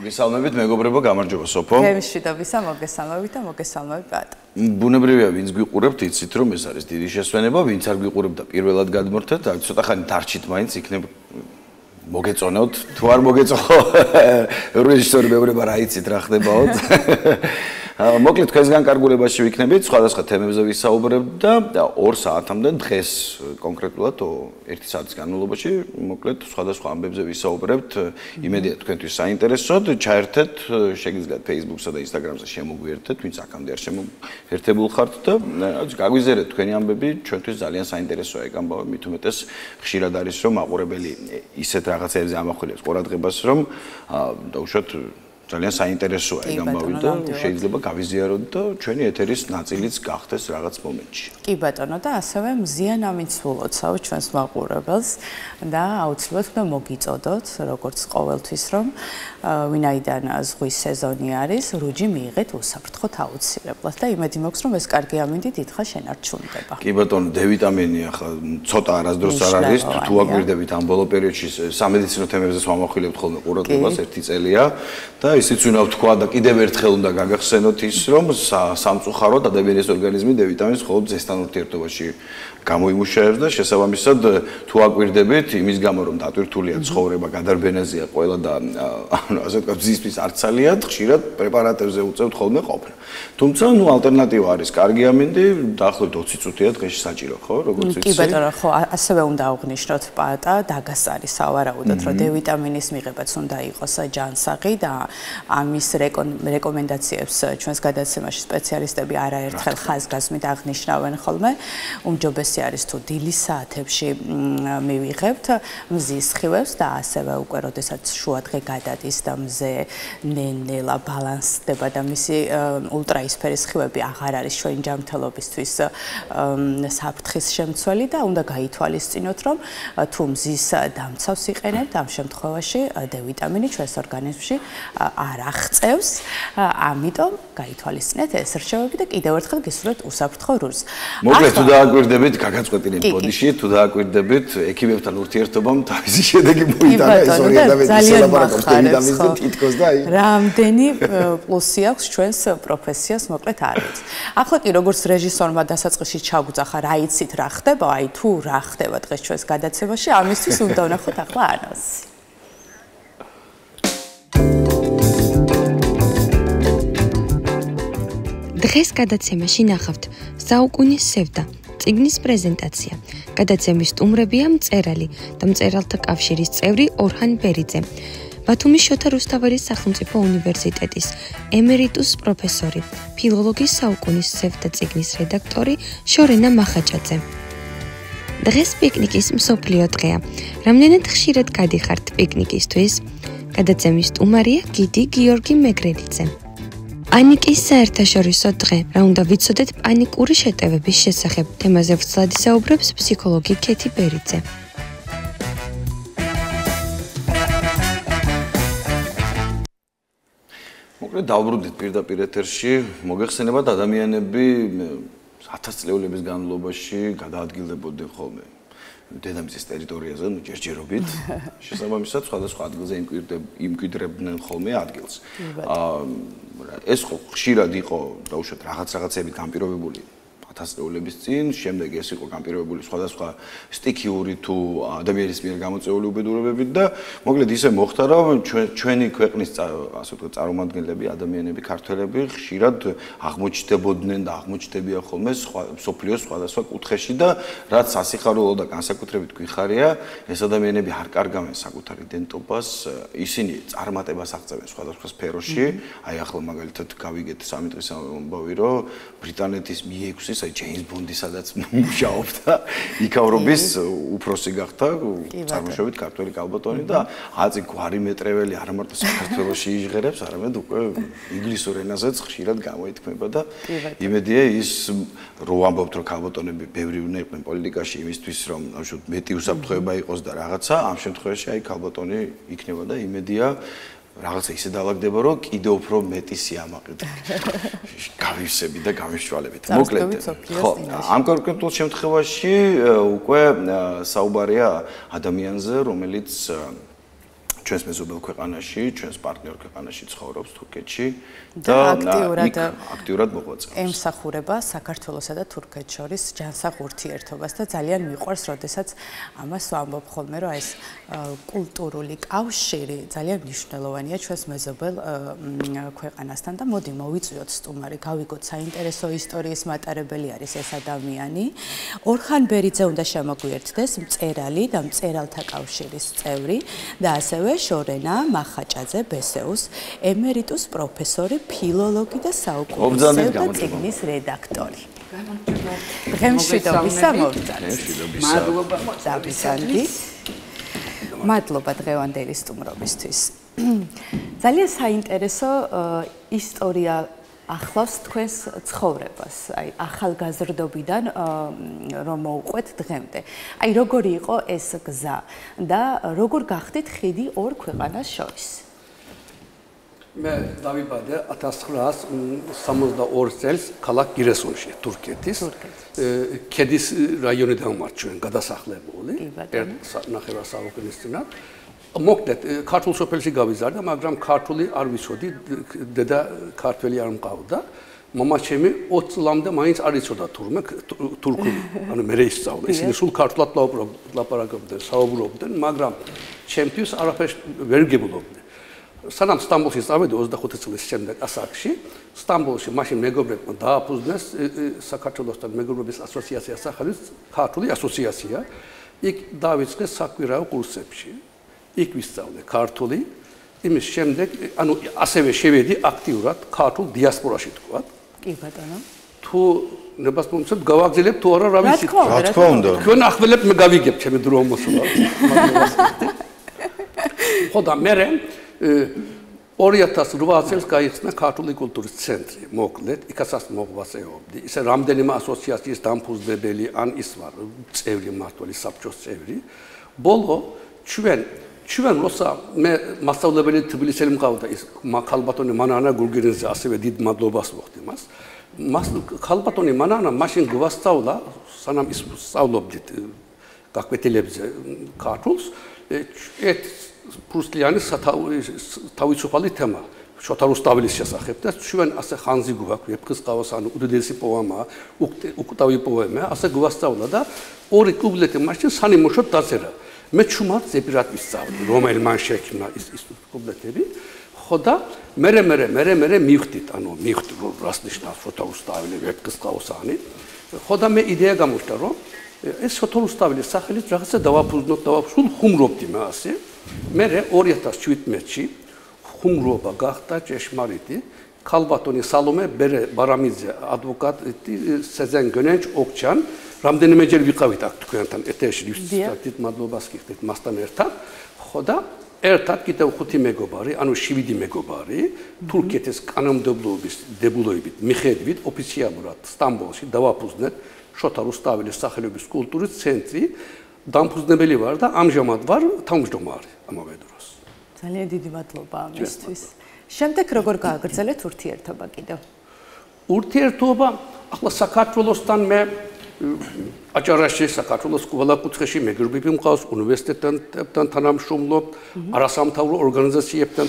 მოგესალმებით, მეგობრებო, გამარჯობა სოფო. გემშვიდობისა, მოგესალმებით და მოგესალმებით ბატონო. ბუნებრივია, ვინც გიყურებთ, იცით რომ ეს არის დიდი შესვენება, ვინც არ გიყურებთ და პირველად გადმორთეთ, ცოტა ხანი დარჩით მაინც იქნებ მოგეწონოთ, თუ არ მოგეწონო, რეჟისორი მეუბნება რა იცით რა ხდებაოდ. მოკლედ თქვენს განკარგულებაში ვიქნებით, სხვადასხვა თემებზე ვისაუბრებთ და 2 საათამდე დღეს კონკრეტულად 1 საათის განმავლობაში მოკლედ სხვადასხვა ამბებზე ვისაუბრებთ. იმედია თქვენთვის საინტერესოდ, ჩაერთეთ, შეგიძლიათ Facebook-სა და Instagram-ზე შემოგვიერთეთ, ვინც აქამდე არ შემოერთებულ ხართ და გაგვიზიარეთ თქვენი ამბები, ჩვენთვის ძალიან საინტერესოა ეგ ამბავი, მით უმეტეს ხშირად არის რომ მაყურებელი ისეთ რაღაცებზე ამახვილებს ყურადღებას, რომ დაუშვათ ძალიან საინტერესოა ეგ ამბავი და შეიძლება გავიზიაროთ და ჩვენი ეთერის ნაწილიც გახდეს რაღაც მომენტში. კი ბატონო და ასევე მზიან ამიცულოცავ ჩვენს მაყურებელს და აუცილებლად უნდა მოგიწოდოთ როგორც ყოველთვის რომ ვინაიდან ზღვის სეზონი არის, რუჯი მიიღეთ უსაფრთხოდ აუცილებლად და იმედი მაქვს რომ ეს კარგი ამინდი დიდხანს შენარჩუნდება. კი ბატონო, D ვიტამინი ახლა ცოტა არასდროს არ არის, თუ აგვირდებით ამ ბოლო პერიოდში სამედიცინო თემებზე ვამახვილებთ ხოლმე ყურადღებას 1 წელია და ისიც უნდა ვთქვა და კიდევ ერთხელ უნდა გაგახსენოთ ის რომ სამწუხაროდ ადამიანის ორგანიზმი D ვიტამინს მხოლოდ ზესთან ურთიერთობაში გამოიმუშავებს და შესაბამისად თუ აკვირდებით იმის გამო რომ დატვირთულია ცხოვრება, გადარბენაზია ყველა და ანუ ასე ვთქვათ ზისთვის არცალიად ხშირად პრეპარატებზე უწევთ ხოლმე ყოფნა. თუმცა ნუ ალტერნატივა არის კარგი ამინდი, დაახლოებით 20 წუთია დღეში საჭირო, ხო, როგორც ვიცი. კი ბატონო, ხო, ასევე უნდა აღვნიშნოთ პატა დაგასწარი სავარაუდოდ რომ D ვიტამინის მიღებაც უნდა იყოს ჯანსაღი და ამის რეკომენდაციებს ჩვენს გადაცემაში სპეციალისტები არაერთხელ ხაზგასმით აღნიშნავენ ხოლმე. უმჯობესი არის თუ დილის საათებში მივიღებთ მზის სხივებს და ასევე უკვე როდესაც შუადღე გადადის და მზე ნელა ბალანსდება და მისი ულტრაისფერი სხივები აღარ არის ჩვენი ჯანმრთელობისთვის საფრთხის შემცველი და უნდა გაითვალისწინოთ რომ თუ მზის დამცავს იყენებთ ამ შემთხვევაში D ვიტამინი ჩვენს ორგანიზმში არ აღწევს, ამიტომ გაითვალისწინეთ ეს რჩევები და კიდევ ერთხელ გისურვებთ უსაფრთხო რუჯს. მოკლედ თუ დააკვირდებით გაგაწყვეტილი ბოდიში, თუ დააკვირდებით ექიმებთან ურთიერთობამ თავისი შედეგი მოიტანა ეს ორი ადამიანი სალაპარაკობს D ვიტამინზე თითქოს და აი რამდენი პლუსი აქვს ჩვენს პროფესიას მოკლედ არ ვიცი. ახლა კი როგორც რეჟისორმა დასაწყისში ჩაგვძახა რა იცით რა ხდება, აი თუ რა ხდება დღეს ჩვენს გადაცემაში, ამისთვის უნდა ვნახოთ ახლა ანონსი. დღეს გადაცემაში ნახავთ საუკუნის სევდა წიგნის პრეზენტაცია. გადაცემის სტუმრებია მწერალი და მწერალთა კავშირის წევრი ორჰან ბერიძე, ბათუმის შოთა რუსთაველის სახელმწიფო უნივერსიტეტის ემერიტუს პროფესორი, ფილოლოგის საუკუნის სევდა წიგნის რედაქტორი შორენა მახაჭაძე. დღეს პიკნიკის მსოფლიო დღეა. რამდენად ხშირად გადიხართ პიკნიკისთვის? გადაცემის სტუმარია გიდი გიორგი მეგრელიძე. პანიკის საერთაშორისო დღე. რა უნდა ვიცოდეთ პანიკური შეტევების შესახებ? თემაზე ვრცლად ისაუბრებს ფსიქოლოგი ქეთი ბერიძე. მოკლედ დავბრუნდით პირდაპირ ეთერში, მოგეხსენებათ ადამიანები 1000 წლეულების განმავლობაში გადაადგილდებოდნენ ხოლმე დედამიწის ტერიტორიაზე, ნუ ჯერჯერობით. შესაბამისად, სხვადასხვა ადგილზე იმკვიდრებდნენ ხოლმე ადგილს. ეს ხშირად იყო დაუშვათ რაღაცებით განპირობებული 1000 წლეულების წინ, შემდეგ ეს იყო განპირობებული სხვადასხვა სტიქიური თუ ადამიანის მიერ გამოწვეული უბედურებებით და მოკლედ ისე მოხდა, რომ ჩვენი ქვეყნის ასე ვთქვათ წარმომადგენლები, ადამიანები, ქართველები ხშირად აღმოჩნდებოდნენ და აღმოჩნდებიან ხოლმე სოფლიოს სხვადასხვა კუთხეში და რაც სასიხარულო და განსაკუთრებით გვიხარია, ეს ადამიანები არ კარგავენ საკუთარ იდენტობას, ისინი წარმატებას აღწევენ სხვადასხვა სფეროში. აი ახლა მაგალითად გავიგეთ 3 დღის ამბავი, რომ ბრიტანეთის Mi-6 ჯეიმს ბონდი სადაც მუშაობდა, იქავრობის უფროსი გახდა, წარმოშობით ქართველი კალბატონი და აწი გვარი მეტრეველი არ მარტო საქართველოში იჟღერებს, არამედ უკვე ინგლისურ ენაზეც ხშირად გამოითქმება და იმედია ის რო ამბობთ რომ კალბატონები ბევრი უნდა იყვნენ პოლიტიკაში იმისთვის რომ უშუალოდ მეტი უსაფრთხოება იყოს და რაღაცა, ამ შემთხვევაში აი კალბატონი იქნება და იმედია რაღაცა ისე დაალაგდება, რომ კიდევ უფრო მეტი სიამაყე გავივსებით და გავიშვალებით. მოკლედ, ხო, ამ კონკრეტულ შემთხვევაში უკვე საუბარია ადამიანზე, რომელიც ჩვენს მეზობელ ქვეყანაში, ჩვენს პარტნიორ ქვეყანაში ცხოვრობს თურქეთში და აქტიურად მოღვაწეობს. ემსახურება საქართველოსა და თურქეთს შორის ჯანსაღ ურთიერთობას და ძალიან მიყვარს, როდესაც ამას ვამბობ ხოლმე, რომ ეს კულტურული კავშირი ძალიან მნიშვნელოვანია ჩვენს მეზობელ ქვეყანასთან და მოდი მოვიწვიოთ სტუმარი, გავიგოთ საინტერესო ისტორიის მატარებელი არის ეს ადამიანი. ორხან ბერიძე უნდა შემოგვიერთდეს, მწერალი და მწერალთა კავშირის წევრი და ასევე შორენა მახაჭაძე ბესეუს ემერიტუს პროფესორი, ფილოლოგი და საუკუნესევდა წიგნის რედაქტორი. დღემშვიდობისა მოგწარს. მადლობა დღევანდელი სტუმრობისთვის. ძალიან საინტერესო ისტორია ახლავს თქვენს ცხოვრებას, აი ახალგაზრდობიდან რომ მოუყვეთ დღემდე. აი როგორი იყო ეს გზა და როგორ გახდით ხიდი ორ ქვეყანას შორის? მე დავიბადე 1962 წელს ქალაქ გირესონში, თურქეთის. ქედის რაიონიდან ვარ ჩვენ გადასახლებული, ნახევარ საუკუნის წინათ. მოკლედ ქართულ სოფელში გავიზარდა, მაგრამ ქართული არ ვიცოდი, დედა ქართველი არ მყავდა. მამაჩემი 20 წლამდე მაინც არ იცოდა თურქული, ანუ მე ისწავლა. ისინი სულ ქართულად ლაპარაკობდნენ, საუბრობდნენ, მაგრამ ჩემთვის არაფერს ვერ გებულობდნენ. სანამ სტამბოლში წავედი 25 წლის შემდეგ ასაკში, სტამბოლში მაშინ მეგობრებმა დააფუძნეს საქართველოსთან მეგობრობის ასოციაციას სახელით ქართული ასოციაცია. იქ დავიწყე საკვირაო კურსებში. იქ ვისწავლე ქართული, იმის შემდეგ, ანუ ასევე შევედი აქტიურად ქართულ დიასპორაში თქვა. კი ბატონო. თუ ნებას მომწევთ გავაგზავნებ თუ არა რა ვიცით. რა თქმა უნდა. თქვენ ახველებთ მე გავიგებ ჩემი დრო მოსულა. ხოდა მე 2008 წელს გაიხსნა ქართული კულტურის ცენტრი, მოკლედ, იქასაც მოღვაწეობდი. ისე რამდენიმე ასოციაციის დამფუძნებელი ან ის ვარ, წევრი მმართველი საბჭოს წევრი. ბოლო ჩვენ როცა მე მასწავლებელი თბილისელი მყავდა ის ქალბატონი მანანა გურგენიძე ასევე დიდ მადლობას ვუხდი მას. ქალბატონი მანანა მაშინ გვასწავლა, სანამ ის სწავლობდით გაკვეთილებზე ქართულს, ერთ პრუსლიანი თავისუფალი თემა შოთა რუსთაველის შესახებ და ჩვენ ასე ხანძი გვაქვს, ვეფხისტყაოს ანუ უდიდესი პოემაა, უკტავი პოემაა, ასე გვასწავლა და ორი კუბლეთი მაშინ სანიმუშოდ დაწერა. მე ჩუმად ზეპირად ვისწავლე, რომელი მან შექმნა ის კუბლეთები. ხოდა მე მივხვდით, ანუ მივხვდი რას ნიშნავს შოთა რუსთაველი, ვეფხისტყაოსანი. ხოდა მე იდეა გამოჩნდა, რომ ეს შოთა რუსთაველის სახელით რაღაცა დავაფუძნოთ, სულ ხუმრობდი მე ასე. მე 2017-ში ხუმრობა გახდა ჭეშმარიტი. ქალბატონი სალომე ბარამიძე, ადვოკატი სეზენ გენეჯ ოქჩან, რამდენიმეჯერ ვიყავით აქ თქვენთან ეთერში, ვისწავლით მადლობას გიხდით მასთან ერთად. ხოდა ერთად კიდევ 5 მეგობარი, ანუ 7 მეგობარი, თურქეთის კანონმდებლობის დებულებით მიხედვით ოფიციალურად სტამბოლში დავაფუძნეთ შოთა რუსთაველის სახელობის კულტურის ცენტრი. დამფუძნებელი ვარ და ამჟამად ვარ თავმჯდომარე ამავე დროს. ძალიან დიდი მადლობა ამისთვის. შემდეგ როგორ გააგრძელეთ ურთიერთობა კიდევ? ურთიერთობა ახლა საქართველოსთან მე აჭარაში, საქართველოს ყველა კუთხეში მეგობრები მყავს, უნივერსიტეტთან თანამშრომლობ, არასამთავრო ორგანიზაციებთან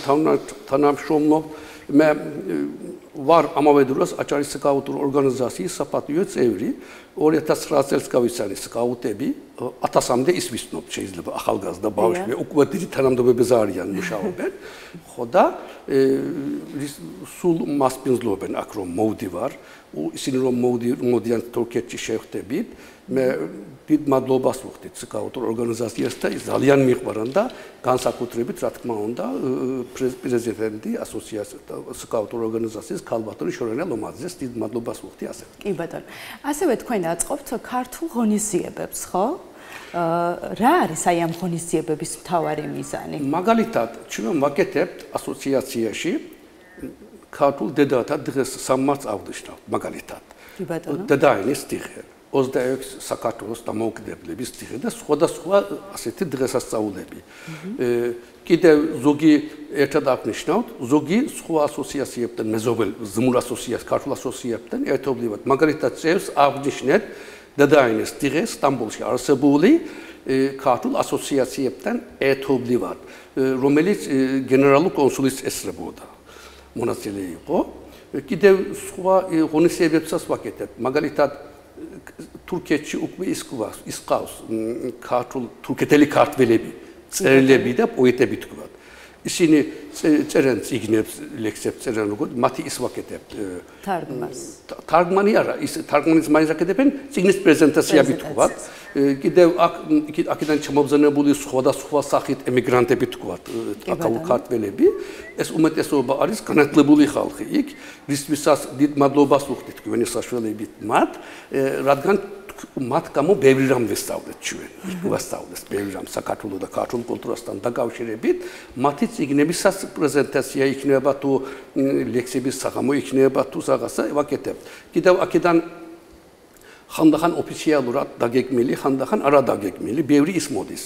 თანამშრომლობ. მე ვარ ამავე დროს აჭარის საკაუტური ორგანიზაციის საპატიო წევრი. 2009 წელს გავიცანი სკაუტები, 1000-მდე ის ვისნობთ შეიძლება ახალგაზრდა ბავშვი, უკვე დიდი თანამდებობები არიან მუშაობენ. ხოდა სულ მასპინძლობენ აქ რომ მოვდივარ, ისინი რომ მოდიან თურქეთში შევხვდებით. მე დიდ მადლობას ვუხდით სკაუტურ ორგანიზაციას და ძალიან მიყვარან და განსაკუთრებით რა თქმა უნდა პრეზიდენტი ასოციაციის სკაუტურ ორგანიზაციის ქალბატონი შორენა ლომაძეს დიდ მადლობას ვუხდი ასევე. კი ბატონო. ასევე თქვენ აწყობთ ქართულ ღონისძიებებს, ხო? რა არის აი ამ ღონისძიებების მთავარი მიზანი? მაგალითად, ჩვენ ვაკეთებთ ასოციაციაში ქართულ დედათა დღეს სამმართ აღნიშნავთ, მაგალითად. კი ბატონო. დედაენის დღე. 26 საქართველოს დამოუკიდებლობის დღე და სხვადასხვა ასეთი დღესასწაულები. კიდევ ზოგი ერთად აღნიშნავთ, ზოგი სხვა ასოციაციებთან, მეზობელ ზმურ ასოციაციას, ქართულ ასოციაციებთან ერთობლივად. მაგალითად, წევს აღნიშნეთ დედაენის დღე სტამბოლში არსებული ქართულ ასოციაციებთან ერთობლივად, რომელიც გენერალურ კონსულის ესწრებოდა. მონაწილე იყო. კიდევ სხვა ღონისძიებებსაც ვაკეთებ. მაგალითად თურქეთში უკვე ის ყავს თურქეთელი ქართველები, წერილები და პოეტები თქვა. ისინი წერენ წიგნებს, ლექსებს წერენ, როგორც მათი ის ვაკეთებთ. თარგმანი არა, ის თარგმანის მაინც აკეთებენ წიგნის პრეზენტაციები თქვა. კიდევ აქედან ჩამობზენებული სხვადასხვა სახით ემიგრანტები თქვა, აკაულ ქართველები, ეს უმეტესობა არის განათლებული ხალხი იქ, რისთვისაც დიდ მადლობას ვუხდით თქვენი საშუალებით მათ, რადგან მათ გამო ბევრი რამ ვესწავლეთ ჩვენ. ვასწავლეს ბევრი რამ საქართველოს და ქართულ კულტურასთან დაკავშირებით, მათი წიგნებისაც პრეზენტაცია იქნება თუ ლექსების საღამო იქნება თუ რაღაცა ვაკეთებთ. კიდევ აქედან ხანდახან ოფიციალურად დაგეგმილი, ხანდახან არა დაგეგმილი, ბევრი ის მოდის,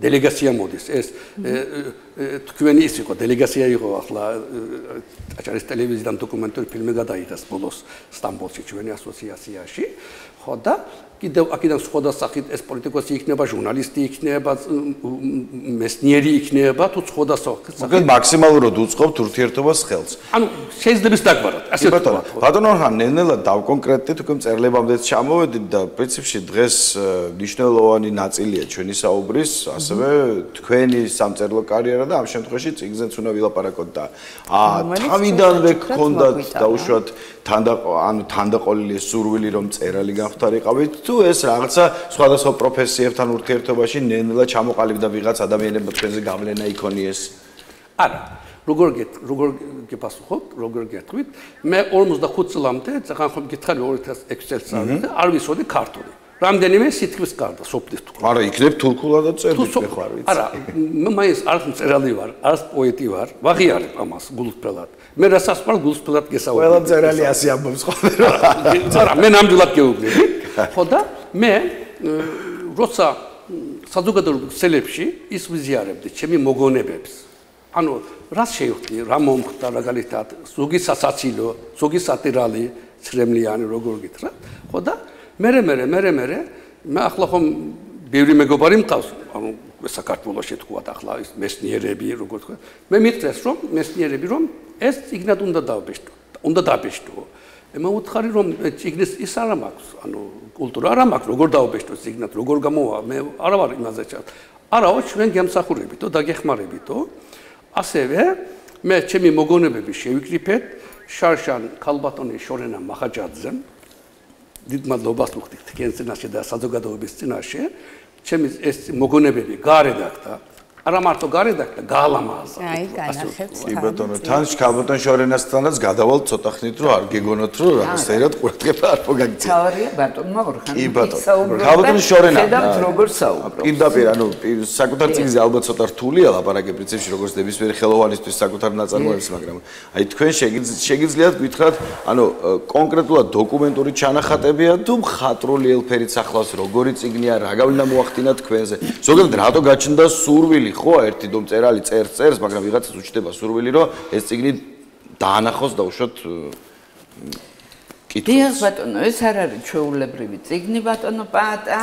დელეგაცია მოდის. ეს თქვენი ის იყო, დელეგაცია იყო ახლა აჭარის ტელევიზიიდან დოკუმენტური ფილმი გადაიღეს ბოლოს სტამბოლში ჩვენი ასოციაციაში. ხო და კიდევ აქედან სხვადასხვა სახით ეს პოლიტიკოსი იქნება, ჟურნალისტი იქნება, მეცნიერი იქნება თუ სხვადასხვა. მოკლედ მაქსიმალურად უწყობთ ურთიერთობას ხელს. ანუ შეიძლება დაგვაროთ, ასე ვთქვა. ბატონო ხან ნელ-ნელა დავკონკრეტდით, უკვე მწერლებამდეც ჩამოვედით და პრინციპში დღეს მნიშვნელოვანი ნაწილია ჩვენი საუბრის, ასევე თქვენი სამწერლო კარიერა და ამ შემთხვევაში წიგნზეც უნდა ვილაპარაკოთ და თავიდანვე გქონდათ დაუშვათ თანდაყოლილი სურვილი რომ წერალი გავხდარიყავით თუ ეს რაღაცა სხვადასხვა პროფესიებთან ურთიერთობაში ნელ-ნელა ჩამოყალიბდა ვიღაც ადამიანებმა თქვენზე გავლენა იქონიეს? არა, როგორ გეპასუხოთ, როგორ გეტყვით, მე 45 წლამდე ძალიან ხომ გითხარი 2006 წელს არ ვიცოდი ქართული. რამდენიმე სიტყვის გარდა სოფლის თუ. არა, იქნებ თურქულადაც წერდით ხარ ვიცი. არა, მე მაინც არ მწერალი ვარ, არ პოეტი ვარ, ვაღიარებ ამას გულწრფელად. მე რასაც ვარ გულწრფელად გესაუბრებ. ყველა მწერალი ასე ამბობს ხოლმე. არა, მე ნამდვილად გეუბნები. ხო და მე როცა საზოგადოებრივ ქსელებში ის ვიზიარებდი ჩემი მოგონებებს. ანუ რას შევხვდი, რა მომხდა მაგალითად, ზოგი სასაცილო, ზოგი სატირალი, ცრემლიანი როგორ გითხრა. ხო და მე ახლა ხომ ბევრი მეგობარი მყავს, ანუ საქართველოში თქვა ახლა ის მეცნიერები როგორ თქვა. მე მითხრეს რომ მეცნიერები რომ ეს წიგნად უნდა დაბეჭდო. მე უთხარი რომ წიგნის ის არ მაქვს, ანუ კულტურა არ მაქვს, როგორ დაუბეჭდო წიგნად, როგორ გამოვა, მე არ ვარ იმაზე ჩარ. არაო ჩვენ გემსახურებითო და გეხმარებითო. ასევე მე ჩემი მოგონებები შევიკრიფეთ შარშან ქალბატონი შორენა მახაჯაძემ. დიდ მადლობას ვუხდით თქვენ წინაშე და საზოგადოების წინაშე. ჩემი ეს მოგონებები გარედახდა. არა მარტო გარედახდა, გაალამაზა. აი, განახებს. კი ბატონო, თან ქალბატონ შორენასთანაც გადავალ ცოტა ხნით რომ არ გეგონოთ რომ რაღაცაირად ყურადღება არ მოგაგიწია. თავარია ბატონმა ორხან. კი ბატონო. ქალბატონ შორენა. ხედავთ როგორ საუბრობს. პირდაპირ, ანუ საკუთარ წიგნზე ალბათ ცოტა რთულია ლაპარაკი პრინციპში როგორც ნებისმიერი ხელოვანისთვის საკუთარ ნაწარმოებს, მაგრამ აი თქვენ შეგიძლიათ გითხრათ, ანუ კონკრეტულად დოკუმენტური ჩანახატებია თუ მხატვრული ელფერით ახლავს როგორი წიგნია, რა გავლენა მოახდინა თქვენზე. ზოგადად რატო გაჩნდა სურვილი ხო ერთი დომ წერალი წერს, მაგრამ ვიღაცას უჩნდება სურვილი რომ ეს წიგნი დაანახოს და უშოთ კითხავს. დიახ ბატონო, ეს არ არის ჩვეულებრივი წიგნი ბატონო პაატა.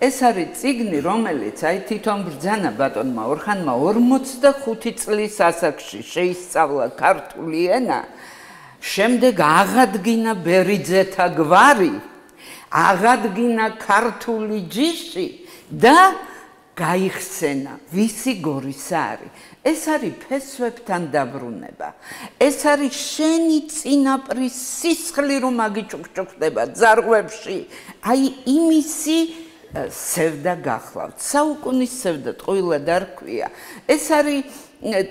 ეს არის წიგნი, რომელიც აი თვითონ ბრძანა ბატონმა ორხანმა 45 წლის ასაკში შეისწავლა ქართული ენა, შემდეგ აღადგინა ბერიძეთა გვარი, აღადგინა ქართული ჯიში და გაიხსენა ვისი გორისა არის. ეს არის ფესვებთან დაბრუნება. ეს არის შენი წინაპრის სისხლი რომ აგიჭუქჭუქდება ძარღვებში. აი იმისი სევდა გახლავთ. საუკუნის სევდა ტყუილად არ ქვია. ეს არის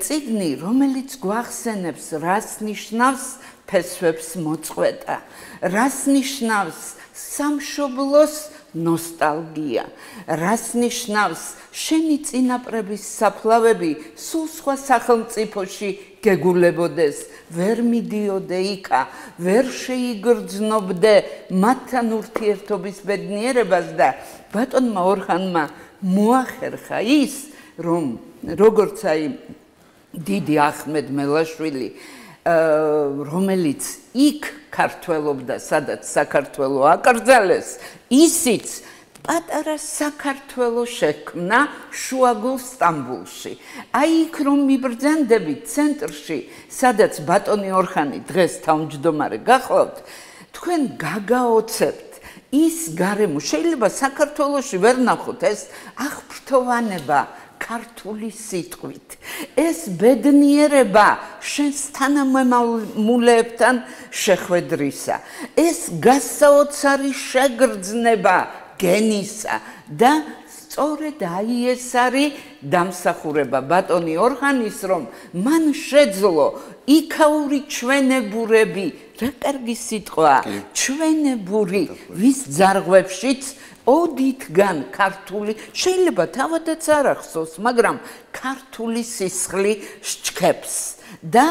წიგნი, რომელიც გვახსენებს რას ნიშნავს ფესვებს მოწყვეტა. რას ნიშნავს სამშობლოს ნოსტალგია, რას ნიშნავს შენი წინაპრების საფლავები სულ სხვა სახელმწიფოში გეგულებოდეს, ვერ მიდიოდე იქა, ვერ შეიგრძნობდე მათთან ურთიერთობის ბედნიერებას და ბატონმა ორხანმა მოახერხა ის, რომ როგორც აი დიდი ახმედ მელაშვილი, რომელიც იქ ქართველობდა, სადაც საქართველო აკრძალეს, ისიც პატარა საქართველოს შექმნა შუაგულ სტამბულში. აი იქ რომ მიბრძანდებით ცენტრში, სადაც ბატონი ორხანი დღეს თავმჯდომარე გახლავთ, თქვენ გაგაოცებთ ის გარემო. შეიძლება საქართველოში ვერ ნახოთ ეს აღფრთოვანება ქართული სიტყვით. ეს ბედნიერება შენს თანამემამულეებთან შეხვედრისა. ეს გასაოცარი შეგრძნება გენისა და სწორედ აი ეს არის დამსახურება ბატონი ორხანის, რომ მან შეძლო იქაური ჩვენებურები, რა კარგი სიტყვა, ჩვენებური, ვის ძარღვებშიც ოდითგან ქართული, შეიძლება თავადაც არ ახსოვს, მაგრამ ქართული სისხლი სჩქეფს და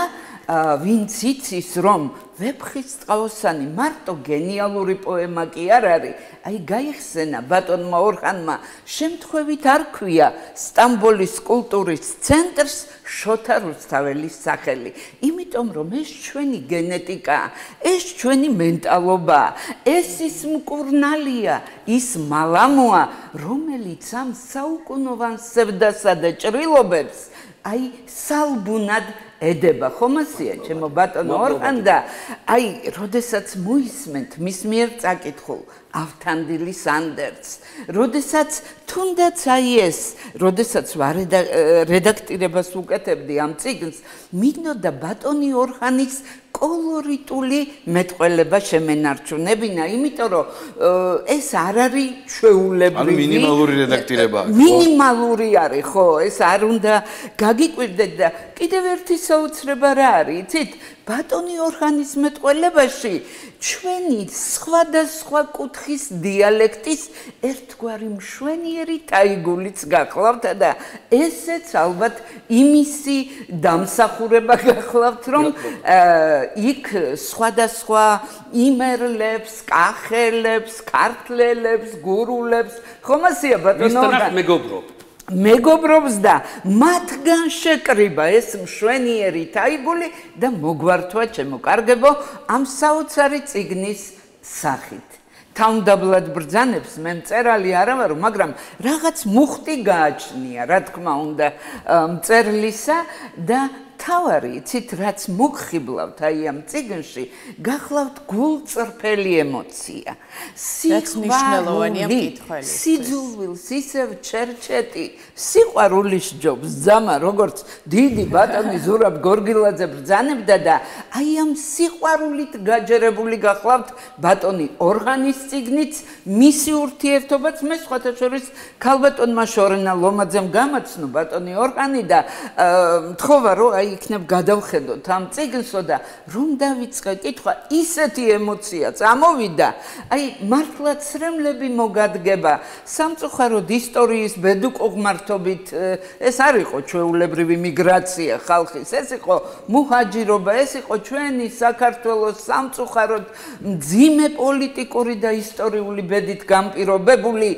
ვინც იცის, რომ ვეფხისტყაოსანი მარტო გენიალური პოემა კი არ არის, აი გაიხსენა ბატონმა ორხანმა, შემთხვევით არ ქვია სტამბოლის კულტურის ცენტრს შოთა რუსთაველის სახელი, იმიტომ რომ ეს ჩვენი გენეტიკაა, ეს ჩვენი მენტალობაა, ეს ის მკურნალია, ის მალამოა, რომელიც ამ საუკუნოვან სევდასა და ჭრილობებს აი სალბუნად ედება. ხომასია ჩემო ბატონო ორხან და აი როდესაც მოისმენთ მის მიერ წაკითხულ ავთანდილის ანდერც, როდესაც თუნდაც აი ეს, როდესაც რედაქტირებას უკეთებდი ამ წიგნს, მინდოდა ბატონი ორხანის კოლორიტული მეტყველება შემენარჩუნებინა, იმიტომ რომ ეს არ არის ჩვეულებრივი, მინიმალური რედაქტირებაა. მინიმალური არის, ხო, ეს არ უნდა გაგიკვირდეთ და კიდევ ერთი საოცრება რა არის, იცით? ბატონი ორხანის მეტყველებაში ჩვენი სხვადასხვა კუთხის დიალექტის ერთგვარი მშვენიერი თაიგულიც გახლავთ და ესეც ალბათ იმისი დამსახურება გახლავთ, რომ იქ სხვადასხვა იმერლებს, კახელებს, ქართლელებს, გურულებს, ხომასია ბატონო ორხანი მეგობრობს და მათგან შეკრიბა ეს მშვენიერი თაიგული და მოგვართვა ჩემო კარგებო ამ საოცარი წიგნის სახით. თავმდაბლად ბრძანებს მე მწერალი არა ვარო, მაგრამ რაღაც მუხტი გააჩნია, რა თქმა უნდა, მწერლისა და თავარი, იცით, რაც მოგხიბლავთ აი ამ წიგნში, გახლავთ გულწრფელი ემოცია. სიძულვილს ისევ ჩერჩეტი, სიყვარულის ჯობს ძამა, როგორც დიდი ბატონი ზურაბ გორგილაძე ბრძანებდა და აი ამ სიყვარულით გაჯერებული გახლავთ ბატონი ორხანის წიგნიც, მისი ურთიერთობაც მე სხვათა შორის ქალბატონმა შორენა ლომაძემ გამაცნო ბატონი ორხანი და მთხოვა რომ აი იქნებ გადავხედოთ ამ წიგნსო და რომ დავიწყე კითხვა, ისეთი ემოციაც ამოვიდა, აი მართლა ცრემლები მოგადგება, სამწუხაროდ ისტორიის ბედუკოღმართობით ეს არ იყო ჩვეულებრივი მიგრაცია ხალხის, ეს იყო მუჰაჯირობა, ეს იყო ჩვენი საქართველოს სამწუხაროდ მძიმე პოლიტიკური და ისტორიული ბედით გამპირობებული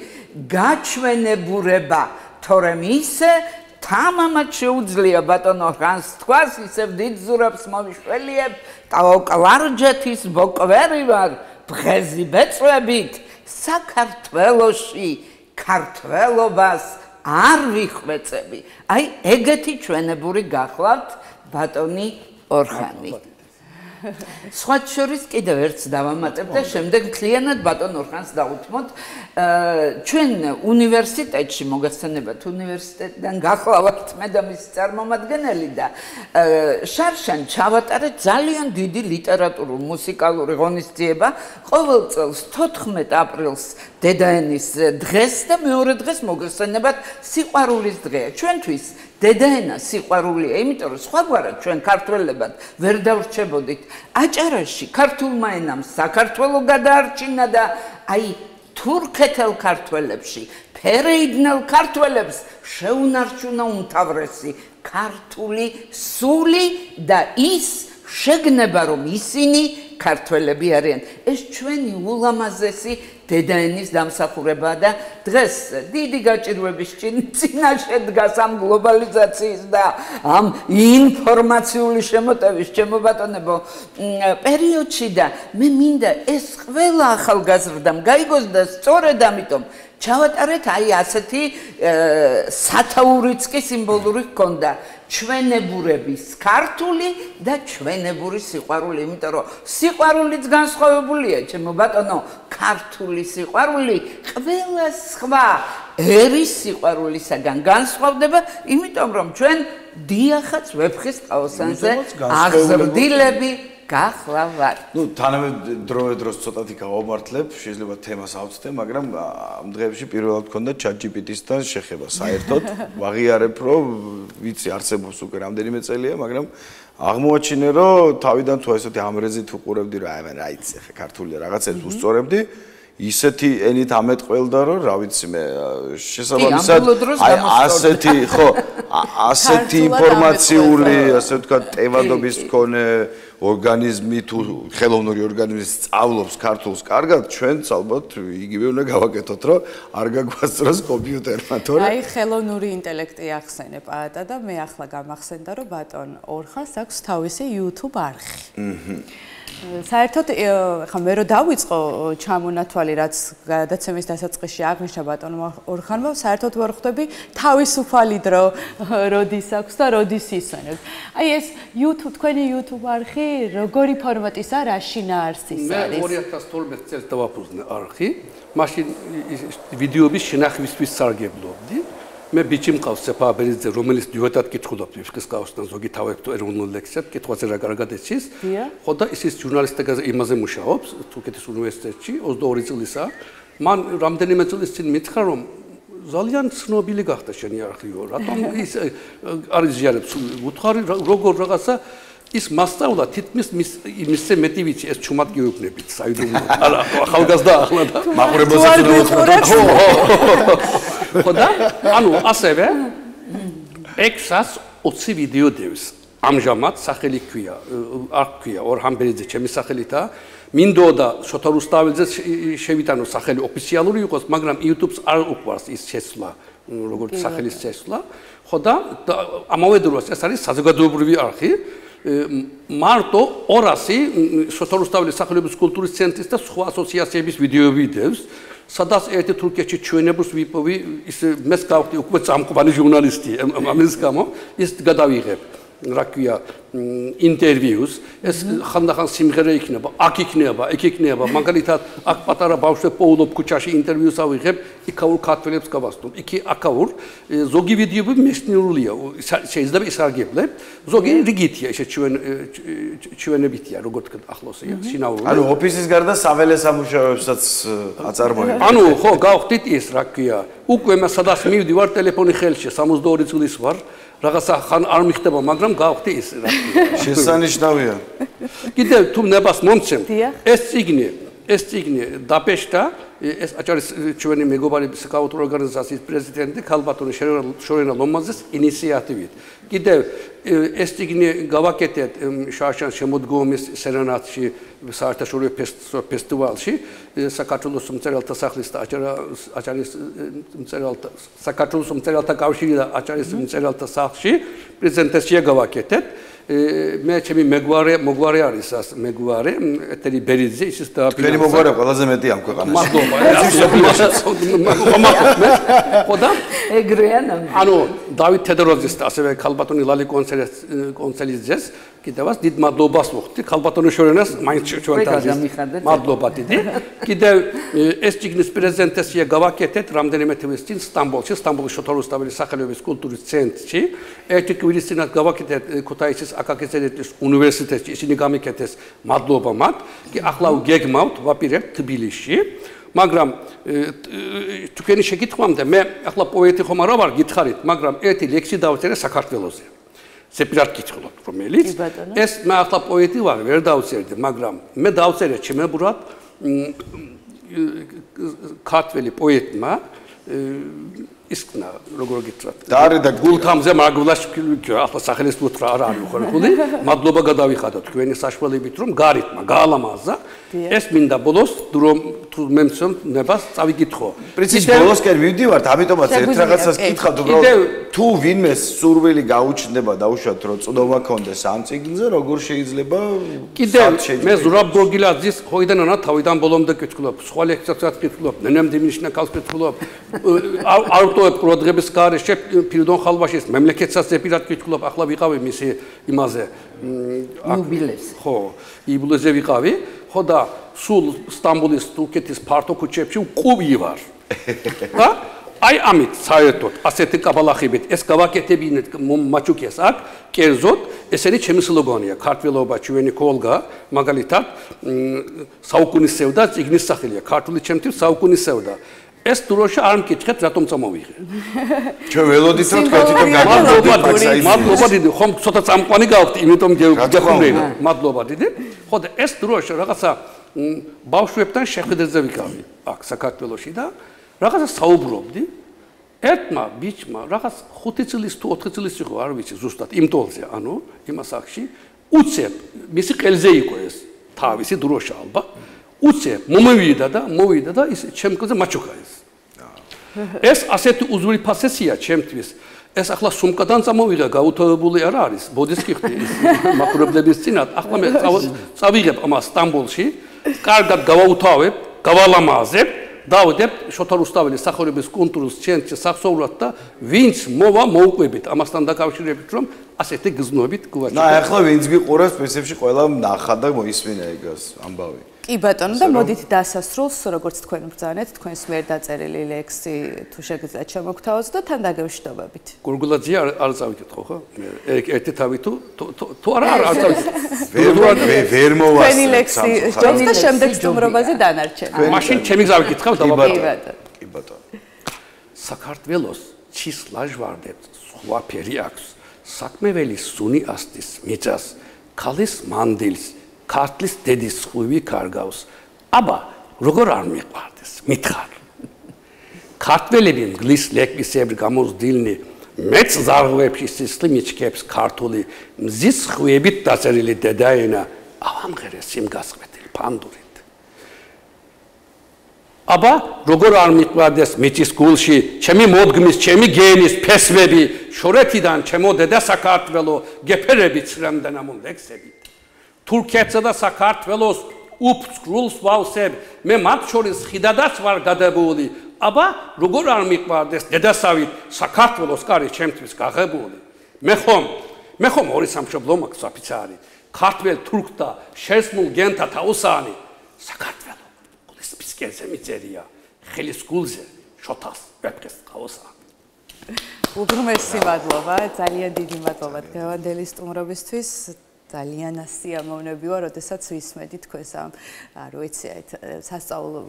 გაჩვენებურება, თორემ ისე თამამად შეუძლია ბატონო ორხანს თქვას, ისევ დიდ ზურაბს მოვიშველიებ, ტაოკლარჯეთის ბოკვერი ვარ, ბღეზი ბეწვებით, საქართველოში ქართველობას არ ვიხვეწები. აი ეგეთი ჩვენებური გახლავთ ბატონი ორხანი. სხვა შორის კიდევ ერთს დავამატებ და შემდეგ მთლიანად ბატონ ორხანს დავუთმოთ. ჩვენ უნივერსიტეტში მოგახსენებათ, უნივერსიტეტიდან გახლავთ მე და მისი წარმომადგენელი და შარშან ჩავატარეთ ძალიან დიდი ლიტერატურულ მუსიკალური ღონისძიება ყოველ წელს 14 აპრილს დედაენის დღეს და მეორე დღეს მოგახსენებათ სიყვარულის დღეა. ჩვენთვის დედაენა სიყვარულია, იმიტომ რომ სხვაგვარად ჩვენ ქართველებად ვერ დავრჩებოდით. აჭარაში ქართულმა ენამ საქართველო გადაარჩინა და აი თურქეთელ ქართველებში, ფერეიდნელ ქართველებს შეუნარჩუნა უმთავრესი ქართული სული და ის შეგნება რომ ისინი ქართველები არიან. ეს ჩვენი ულამაზესი დედაენის დამსახურებაა და დღეს დიდი გაჭირვების წინაშე დგას ამ გლობალიზაციის და ამ ინფორმაციული შემოტევის ჩემო ბატონებო პერიოდში და მე მინდა ეს ყველა ახალგაზრდამ გაიგოს და სწორედ ამიტომ ჩავატარეთ აი ასეთი სათაურიც კი სიმბოლური ჰქონდა ჩვენებურების ქართული და ჩვენებური სიყვარული, იმიტომ რომ სიყვარულიც განსხვავებულია, ჩემო ბატონო, ქართული სიყვარული ყველა სხვა ერის სიყვარულისაგან განსხვავდება, იმიტომ რომ ჩვენ დიახაც ვეფხის ყაოსანზე აღზრდილები გახლავართ. ნუ თანამე დროედროს ცოტათი გავამართლებ, შეიძლება თემას ავწდე, მაგრამ ამ დღეებში პირველად მქონდა ChatGPT-სთან შეხება საერთოდ. ვაღიარებ, რომ ვიცი არსებობს უკვე რამდენიმე წელია, მაგრამ აღმოაჩინე, რომ თავიდან თუ ესეთი ამრეზით უყურებდი, რომ აი რა იცი, ხა ქართული რაღაცებს უსწორებდი, ისეთი ენით ამეტყველდა, რომ რა ვიცი მე, შესაბამისად აი ასეთი, ხო, ასეთი ინფორმაციული, ასე ვთქვათ, ტევადობის მქონე ორგანიზმი თუ ხელოვნური ორგანიზმი სწავლობს ქართულს კარგად, ჩვენც ალბათ იგივე უნდა გავაკეთოთ, რომ არ გაგვასწროს კომპიუტერმა, თორე აი ხელოვნური ინტელექტი ახსენე პაატა და მე ახლა გამახსენდა, რომ ბატონ ორხანს აქვს თავისი YouTube არხი. საერთოდ ხა მე რო დავიწყო ჩამონათვალი რაც გადაცემის დასაწყისში აღნიშნა ბატონმა ორხანმა საერთოდ ვერ ხვდები თავისუფალი დრო როდის აქვს და როდის ისვენებს. აი ეს YouTube თქვენი YouTube არხი როგორი ფორმატისა რა შინაარსის არის? მე 2012 წელს დავაფუძნე არხი, მაშინ ვიდეოების შენახვისთვის სარგებლობდი. მე ბიჭი მყავს სეფა აბერიძე, რომელიც დიოტად კითხულობს ვიფხის ყავსთან ზოგი თავებთ ეროვნულ ლექსებს, კითხვაზე რა კარგად ეცის. ხო და ის ჟურნალისტიკაზე იმაზე მუშაობს, თურქეთის უნივერსიტეტში 22 წლისა. მან რამდენიმე წლის წინ მითხრა, რომ ძალიან ცნობილი გახდა შენი არხიო, რატომ ის არის ზიარებს უთხარი როგორ რაღაცა ის მასწავლა თითქმის იმისე მეტი ვიცი ეს ჩუმად გიუგნებით საიდუმლო არა ახალგაზრდა ახლა და მაყურებელსაც ხო და ანუ ასევე 620 ვიდეო დევს ამჟამად სახელი ქვია არ ქვია ორჰან ბერიძე ჩემი სახელითაა მინდოდა შოთა რუსთაველიძე შევიტანო სახელი ოფიციალური იყოს მაგრამ YouTube-ს არ უყვარს ის შესვლა როგორც სახელის შესვლა ხო და ამავე დროს ეს არის საზოგადოებრივი არხი მარტო 200 შოთა რუსთაველის სახელობის კულტურის ცენტრის და სხვა ასოციაციების ვიდეოები დევს სადაც ერთი თურქეთში ჩვენებს ვიპოვი ის მეც გავხდი უკვე წამყვანი ჟურნალისტი ამის გამო ის გადავიღებ რა ქვია ინტერვიუს ეს ხანდახან სიმღერა იქნება აქ იქნება ეგ იქნება მაგალითად აქ პატარა ბავშვებს პოულობ ქუჩაში ინტერვიუს ავიღებ იქაურ ქართველებს გავასწრებ იქი აქაურ ზოგი ვიდეოები მეცნიერულია შეიძლება ისარგებლებ ზოგი რიგითია ესე ჩვენებითია როგორ თქვა ახლოსია შინაურული ანუ ოფისის გარდა საველე სამუშაოებსაც აწარმოებთ ანუ ხო გავხდით ის რა ქვია უკვე მე სადაც მივდივარ ტელეფონი ხელში 62 წლის ვარ რაღაცა ხან არ მიხდება, მაგრამ გავხდი ის რა. შესანიშნავია. კიდევ თუ ნებას მომცემ, ეს წიგნი დაპეშტა, ეს აჭარის ჩვენი მეგობარი საკაუტრო ორგანიზაციის პრეზიდენტი ქალბატონი შორენა ლომაძეს ინიციატივით. კიდევ ეს წიგნი გავაკეთეთ შაშან შემოდგომის სერენატში საერთაშორისო ფესტივალში საქართველოს მწერალთა სახლის და აჭარის მწერალთა საქართველოს მწერალთა კავშირი და აჭარის მწერალთა სახლში პრეზენტაცია გავაკეთეთ. მე ჩემი მოგვარე არის ას მეგვარე ეთერი ბერიძე ის და თქვენი მოგვარე ყველაზე მეტი ამ ქვეყანაში მადლობა ხოდა ეგრეა ანუ დავით თედოროძის და ასევე ქალბატონი ლალი კონცელიძეს კიდევაც დიდ მადლობას ვუხდი ქალბატონი შორენას მაინც ჩვენთან მადლობა დიდი კიდევ ეს წიგნის პრეზენტაცია გავაკეთეთ რამდენიმე თვეს წინ სტამბოლში შოთა რუსთაველის სახელობის კულტურის ცენტრში ერთი კვირის წინათ გავაკეთეთ ქუთაისის აკაკეცერეთის უნივერსიტეტში ისინი გამიკეთეს მადლობა მათ კი ახლა გეგმავთ ვაპირებთ თბილისში მაგრამ თქვენი შეკითხვამდე მე ახლა პოეტი ხომ არა ვარ გითხარით მაგრამ ერთი ლექსი დავწერე საქართველოზე სეპირად გითხულობ რომელიც ეს მე ახლა პოეტი ვარ ვერ დავწერდი მაგრამ მე დავწერე ჩემებრად ქართველი პოეტმა ისკნა როგორ გითხრათ და გულთამზე მარგულაშვილი ახლა სახელის უთხრა არ არის ხორხული მადლობა გადავიხადოთ თქვენი საშუალებით რომ გარითმა გაალამაზა ეს მინდა ბოლოს თუ მე მცნებას წავიკითხო. პრინციპი ბოლოსკენ მივდივართ, ამიტომაც ერთ რაღაცას გითხავთ, უბრალოდ თუ ვინმე სურვილი გაუჩნდება დაუშვათ რომ წვდომა კონდეს ამ წიგნზე, როგორ შეიძლება კიდევ მე ზურაბ გორგილაძის ხოიდანანა თავიდან ბოლომდე კითხულობ, სხვა ლექციასაც კითხულობ, ნენემდე მინიშნაკავს კითხულობ, ავტორებ ყურადღების გარეშე ფირდონ ხალბაშის მემლეკეთსაც ეპირად კითხულობ, ახლა ვიყავი მისი იმაზე იუბილეზე. ხო, იუბილეზე ვიყავი, ხო და სულ სტამბოლის თურქეთის ფართო ქუჩებში უკუვი ვარ. და აი ამით საერთოდ ასეთი კაბალახებით ეს გავაკეთებინეთ მაჩუკეს აქ კერძოდ ესენი ჩემი სლოგანია ქართველობა ჩვენი ქოლგა მაგალითად საუკუნისევდა წიგნის სახელია ქართული ჩემთვის საუკუნისევდა ეს დროშა არ მკითხეთ რატომ წამოვიღე ჩვენ ველოდით რომ თქვენ თვითონ გაგიგებთ მადლობა დიდი ხომ ცოტა წამყვანი გავხდი იმიტომ გეხმრება მადლობა დიდი ხო და ეს დროშა რაღაცა ბავშვებთან შეხვედრაზე ვიყავი აქ საქართველოში და რაღაცა საუბრობდი ერთმა ბიჭმა რაღაც 5 წლის თუ 4 წლის იყო არ ვიცი ზუსტად იმ ტოლზე ანუ იმას ახში უცებ მისი ყელზე იყო ეს თავისი დროშა ალბათ უცებ მომივიდა და ის ჩემკზე მაჩუკა ეს ასეთი უზრიფასესია ჩემთვის ეს ახლა სუმკადან წამოვიღე გაუთავებული არ არის ბოდის კიხდი მაკრობლების წინათ ახლა მე წავიღებ ამას სტამბოლში კარგად გავაუთავებ გავალამაზებ დავდებ შოთა რუსთაველის სახურების კონტროლს ცენტრში სახსოვრად და ვინც მოვა მოუყვებით ამასთან დაკავშირებით რომ ასეთი გზნობით გვაჩვენე. და ახლა ვინც გიყურებს პრინციპში ყველა ნახა და მოისმინა ეგას ამბავი. კი ბატონო და მოდით დასასრულს როგორც თქვენ ბრძანეთ თქვენს მიერ დაწერილი ლექსი თუ შეგიძლიათ შემოგთავაზოთ და თან დაგემშვიდობებით. გორგულაძე არ წავიკითხო ხო? ერთი თავი თუ არა არ წავიკითხო. ვერ მოვასწრებ. თქვენი ლექსი ჯობს და შემდეგ სტუმრობაზე დანარჩენი. მაშინ ჩემი გავიკითხავ და კი ბატონო. საქართველოს ჩის ლაჟვარდებს სხვა ფერი აქვს. საქმეველი სუნი ასტის მიწას, ქალის მანდილს ქართლის დედის ხვივი კარგავს. აბა, როგორ არ მიყვარდეს? მითხარ. ქართველები მგლის ლეკვისებრ გამოზრდილნი, მეც ზარღვებში სისხლი მიჩქებს ქართული, მზის ხვიებით დაწერილი დედაენა, ავამღერე სიმგასხვეთილი ფანდურით. აბა, როგორ არ მიყვარდეს მიწის გულში, ჩემი მოდგმის, ჩემი გენის ფესვები, შორეთიდან ჩემო დედა საქართველო, გეფერები ცრემდნენ ამ ლექსებით. თურქეთსა და საქართველოს უფსკრულს ვავსებ, მე მათ შორის ხიდადაც ვარ გადებული, აბა როგორ არ მიყვარდეს დედასავით საქართველოს კარი ჩემთვის გაღებული. მე ხომ ორი სამშობლო მაქვს ოფიცარი, ქართველ თურქთა შესმულ გენთა თაოსანი, საქართველო გულის ფისკერზე მიწერია, ხელის გულზე შოთას ვეფხეს ყავოსანი. უღრმესი მადლობა, ძალიან დიდი მადლობა დღევანდელი სტუმრობისთვის. ძალიან სიამოვნები ვარ, როდესაც ვისმენთ თქვენს ამ, არ ვიცი, სასწავლო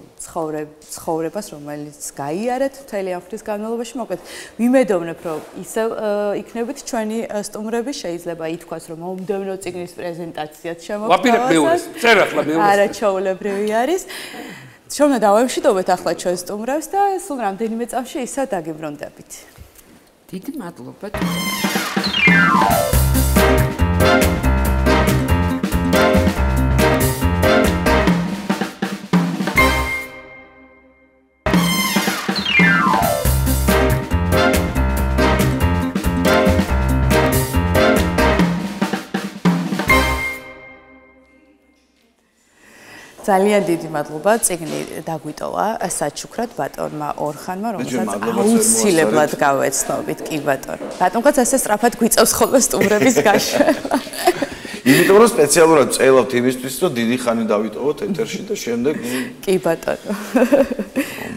ცხოვრებას, რომელიც გაიარეთ მთელი ამ ხნის განმავლობაში. მოკლედ, ვიმედოვნებ, რომ ისევ იქნებით ჩვენი სტუმრები, შეიძლება ითქვას, რომ მომდევნო წიგნის პრეზენტაციაც შემოგთავაზოთ. არაჩვეულებრივი არის. შევნა დავემშვიდობეთ ახლა ჩვენ სტუმრებს და სულ რამდენიმე წამში ისევ დაგიბრუნდებით. დიდი მადლობა. ძალიან დიდი მადლობა წიგნი დაგვიტოვა საჩუქრად ბატონმა ორხანმა რომელსაც აუცილებლად გავეცნობით კი ბატონო რატომღაც ასე სწრაფად გვიწევს ხოლმე სტუმრების გაშვება იმიტომ რომ სპეციალურად წელავთ იმისთვის რომ დიდი ხანი დავიტოვოთ ეთერში და შემდეგ კი ბატონო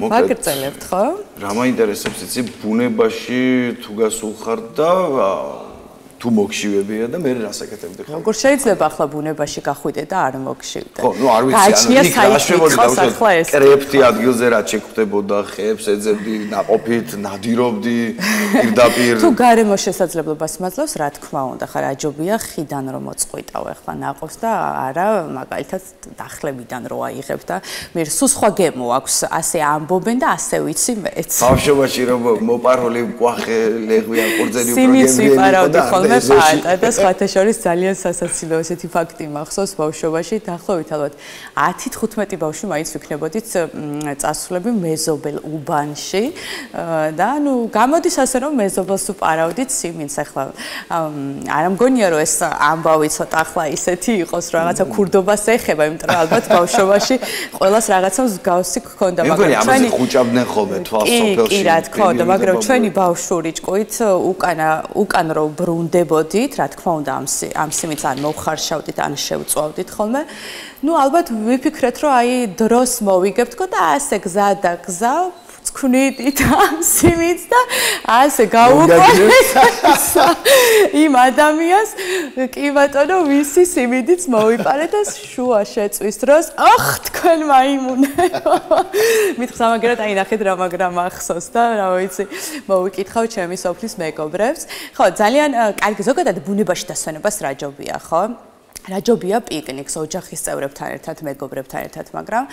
მაგერწელებთ ხო რა მაინტერესებს იცი ბუნებაში თუ გასულხარ და თუ მოგშივებია და მე რასაკეთებდი ხარ. როგორ შეიძლება ახლა ბუნებაში გახვიდე და არ მოგშივდე? ხო, ნუ არ ვიცი, ანუ იქ გაშვებოდი და კრეფტი ადგილზე რა შეკვდებოდა, ხეებს ეძებდი, ნაყოფით, ნადირობდი, პირდაპირ. თუ გარემო შესაძლებლობას მაძლევს, რა თქმა უნდა, ხარ აჯობია ხიდან რომ მოწყვიტავ ახლა ნაყოფს და არა მაგალითად დახლებიდან რო აიღებ და მე სულ სხვა გემო აქვს, ასე ამბობენ და ასე ვიცი მეც. ბავშვობაში რომ მოპარული მკვახე ლეღვი ან ყურძენი უფრო გემრიელი იყო და ხოლმე პაატა და სხვათა შორის ძალიან სასაცილო ესეთი ფაქტი მახსოვს ბავშვობაში, დაახლოებით ალბათ 10-15 ბავშვი მაინც ვიქნებოდით წასვლები მეზობელ უბანში და ანუ გამოდის ასე რომ მეზობელს უპარავდით სიმინს ახლა არ მგონია რომ ეს ამბავი ცოტა ახლა ისეთი იყოს რომ რაღაცა ქურდობას ეხება, იმიტომ რომ ალბათ ბავშვობაში ყველას რაღაცა მსგავსი გქონდა, მაგრამ ჩვენი ხუჭავდნენ ხოლმე თვალს სოფელში. კი, რა თქმა უნდა, მაგრამ ჩვენი ბავშვური ჭკუით უკან რო ბრუნდებოდით, რა თქმა უნდა ამ სიმინს ან მოვხარშავდით, ან შევწვავდით ხოლმე. ნუ ალბათ ვიფიქრეთ რომ აი დროს მოვიგებთ და ასე გზა და გზა ვწქვნით ამ სიმინს და ასე გაუყვანეთ იმ ადამიანს, კი ბატონო, ვისი სიმინიც მოვიპარეთ და შუა შეწვის დროს ახ თქვენ მაიმუნებო. მითხს ამაგერად აი ნახეთ რა მაგრამ ახსოვს და რა ვიცი მოვიკითხავ ჩემი სოფლის მეგობრებს. ხო, ძალიან კარგი ზოგადად ბუნებაში დასვენებას რაჯობია, ხო? რაჯობია პიკნიკს ოჯახის წევრებთან ერთად, მეგობრებთან ერთად, მაგრამ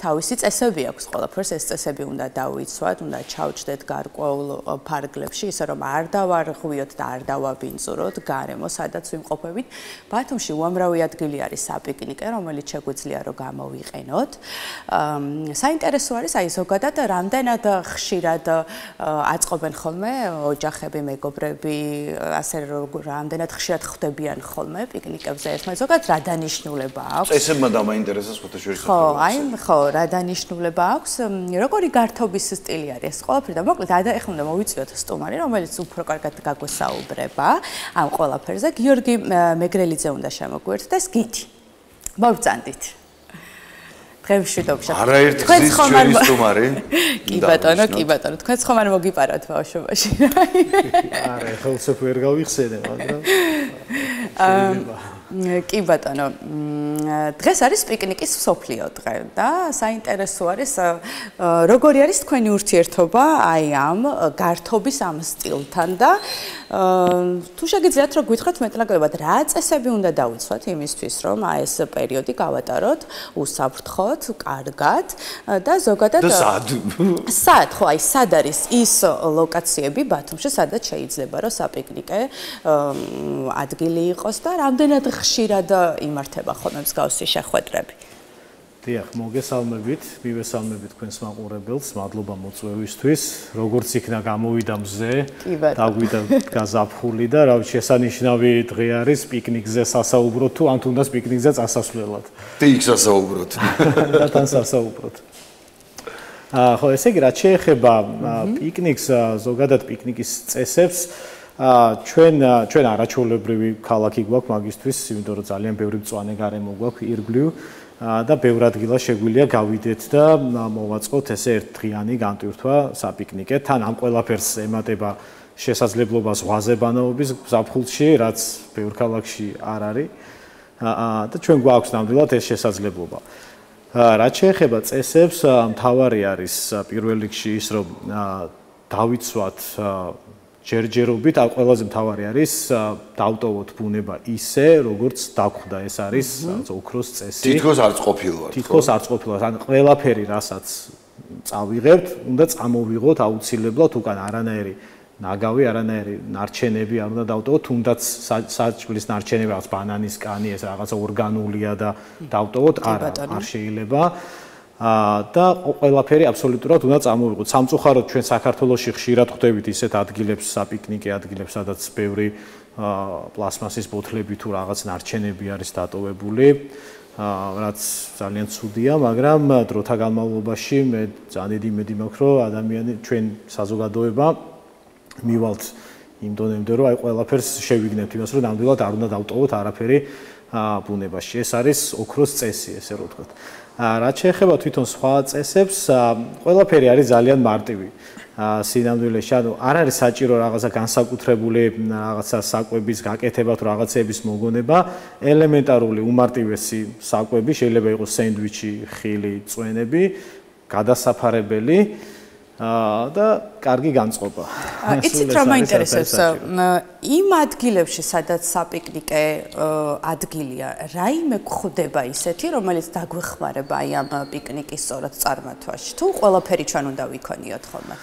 თავისი წესები აქვს ყველაფერს, ეს წესები უნდა დავიცვათ, უნდა ჩავჭდეთ გარკვეულ ფარგლებში, ისე რომ არ დავარღვიოთ და არ დავაბინძუროთ გარემო, სადაც ვიმყოფებით. ბათუმში უამრავი ადგილი არის საპიკნიკე, რომელიც შეგვიძლია რომ გამოვიყენოთ. საინტერესო არის აი ზოგადად რამდენად ხშირად აწყობენ ხოლმე ოჯახები, მეგობრები, ასე რამდენად ხშირად ხვდებიან ხოლმე პიკნიკებზე ერთმანეთს. ზოგადად რა დანიშნულება აქვს? წესებმა დამაინტერესეს ფოტოშორის. ხო, რა დანიშნულება აქვს? როგორი გართობის სტილი არის ეს ყველაფერი და მოკლედ ახლა უნდა მოვიწვიოთ სტუმარი, რომელიც უფრო კარგად გაგვესაუბრება ამ ყველაფერზე. გიორგი მეგრელიძე უნდა შემოგვერთდეს, გითი. მოვწანდით. დღემშვიდობში. არაერთი გზის ჩვენი სტუმარი. კი ბატონო, თქვენ ხომ არ მოგიპარავთ ბავშვობაში. არა, ეხლა უცებ ვერ გავიხსენე, მაგრამ კი ბატონო, დღეს არის პიკნიკის მსოფლიო დღე და საინტერესო არის როგორი არის თქვენი ურთიერთობა აი ამ გართობის ამ სტილთან და თუ შეგიძლიათ რომ გითხრათ მეტნაკლებად რა წესები უნდა დავიცვათ იმისთვის რომ აი ეს პერიოდი გავატაროთ უსაფრთხოდ, კარგად და ზოგადად სად ხო აი სად არის ის ლოკაციები ბათუმში სადაც შეიძლება რომ საპიკნიკე ადგილი იყოს და რამდენად ხშირად იმართება ხოლმე მსგავსი შეხვედრები. დიახ, მოგესალმებით, მივესალმებით თქვენს მაყურებელს, მადლობა მოწვევისთვის. როგორც იქნა გამოვიდა მზე, დაგვიდა გაზაფხული და რა ვიცი შესანიშნავი დღე არის პიკნიკზე სასაუბროთ თუ ან თუნდაც პიკნიკზე წასასვლელად. იქ სასაუბროთ. და თან სასაუბროთ. ხო, ესე იგი, რაც შეეხება პიკნიკს, ზოგადად პიკნიკის წესებს, ჩვენ არაჩვეულებრივი ქალაქი გვაქვს მაგისთვის, იმიტომ რომ ძალიან ბევრი მწვანე გარემო გვაქვს ირგვლივ და ბევრ ადგილას შეგვიძლია გავიდეთ და მოვაწყოთ ესე ერთდღიანი განტვირთვა საპიკნიკე. თან ამ ყველაფერს ემატება შესაძლებლობა ზღვაზე ბანაობის ზაფხულში, რაც ბევრ ქალაქში არ არის და ჩვენ გვაქვს ნამდვილად ეს შესაძლებლობა. რაც შეეხება წესებს, მთავარი არის პირველ რიგში ის, რომ დავიცვათ ჯერჯერობით, ყველაზე მთავარი არის დავტოვოთ ბუნება ისე, როგორც დაგვხდა, ეს არის ოქროს წესი. თითქოს არც ყოფილვარ. თითქოს არც ყოფილვარ. ან ყველაფერი, რასაც წავიღებთ, უნდა წამოვიღოთ აუცილებლად უკან არანაირი ნაგავი, არანაირი ნარჩენები არ უნდა დავტოვოთ, თუნდაც საჭმლის ნარჩენები, რაღაც ბანანის კანი, ეს რაღაცა ორგანულია და დავტოვოთ, არა, არ შეიძლება. და ყველაფერი აბსოლუტურად უნდა წამოვიღოთ. სამწუხაროდ ჩვენ საქართველოში ხშირად ხვდებით ისეთ ადგილებს, საპიკნიკე ადგილებს, სადაც ბევრი პლასმასის ბოთლები თუ რაღაც ნარჩენები არის დატოვებული, რაც ძალიან ცუდია, მაგრამ დროთა განმავლობაში მე ძალიან დიდი იმედი მაქვს, რომ ადამიანი ჩვენ საზოგადოება მივალთ იმ დონემდე, რომ აი ყველაფერს შევიგნებთ იმას, რომ ნამდვილად არ უნდა დავტოვოთ არაფერი ბუნებაში. ეს არის ოქროს წესი, ესე რომ ვთქვათ. რაც შეეხება თვითონ სხვა წესებს, ყველაფერი არის ძალიან მარტივი. სინამდვილეში, ანუ არ არის საჭირო რაღაცა განსაკუთრებული რაღაცა საკვების გაკეთება თუ რაღაცების მოგონება, ელემენტარული უმარტივესი საკვები შეიძლება იყოს სენდვიჩი, ხილი, წვენები, გადასაფარებელი და კარგი განწყობა. იცით რა მაინტერესებს? იმ ადგილებში, სადაც საპიკნიკე ადგილია, რაიმე გვხვდება ისეთი, რომელიც დაგვეხმარება აი ამ პიკნიკის სწორად წარმართვაში? თუ ყველაფერი ჩვენ უნდა ვიქონიოთ ხოლმე?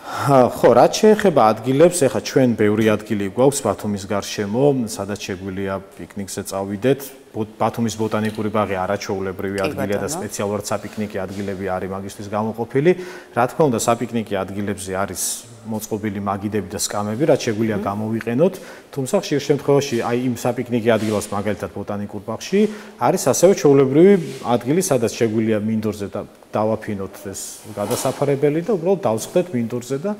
ხო, რაც შეეხება ადგილებს, ეხლა ჩვენ ბევრი ადგილი გვაქვს ბათუმის გარშემო, სადაც შეგვიძლია პიკნიკზე წავიდეთ. ბათუმის ბოტანიკური ბაღი არაჩვეულებრივი ადგილია და სპეციალურად საპიკნიკი ადგილები არის მაგისთვის გამოყოფილი. რა თქმა უნდა, საპიკნიკი ადგილებზე არის მოწყობილი მაგიდები და სკამები, რაც შეგვიძლია გამოვიყენოთ, თუმცა ხშირ შემთხვევაში აი იმ საპიკნიკი ადგილას მაგალითად ბოტანიკურ ბაღში არის ასევე ჩვეულებრივი ადგილი, სადაც შეგვიძლია მინდორზე დავაფინოთ ეს გადასაფარებელი და უბრალოდ დავსხდეთ მინდორზე და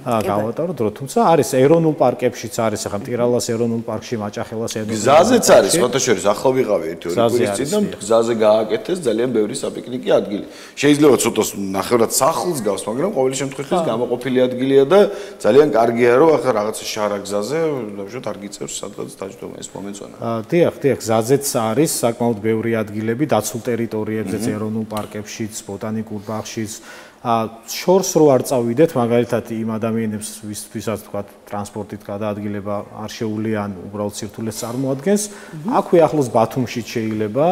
გავატაროთ დრო. თუმცა არის ეროვნულ პარკებშიც არის, ახლა მტირალას ეროვნულ პარკში, მაჭახელას ეროვნულ პარკში. გზაზეც არის, ფოტოშორის ახლა ვიყავი ერთი-ორი კვირის წინ და გზაზე გააკეთეს ძალიან ბევრი საპიკნიკი ადგილი. შეიძლება ცოტას ნახევრად სახლს გავს, მაგრამ ყოველი შემთხვევაში გამოყოფილი ადგილია და ძალიან კარგია რომ ახლა რაღაცა შარა გზაზე დავუშვათ არ გიწევს სადღაც დაჯდომა ეს მომეწონა. დიახ, გზაზეც არის საკმაოდ ბევრი ადგილები დაცულ ტერიტორიებზეც, ეროვნულ პარკებშიც, ბოტანიკურ ბაღშიც. შორს რო არ წავიდეთ, მაგალითად იმ ადამიანებს, ვისაც თქვა ტრანსპორტით გადაადგილება არ შეუძლია ან უბრალოდ სირთულეს წარმოადგენს, აქვე ახლოს ბათუმში შეიძლება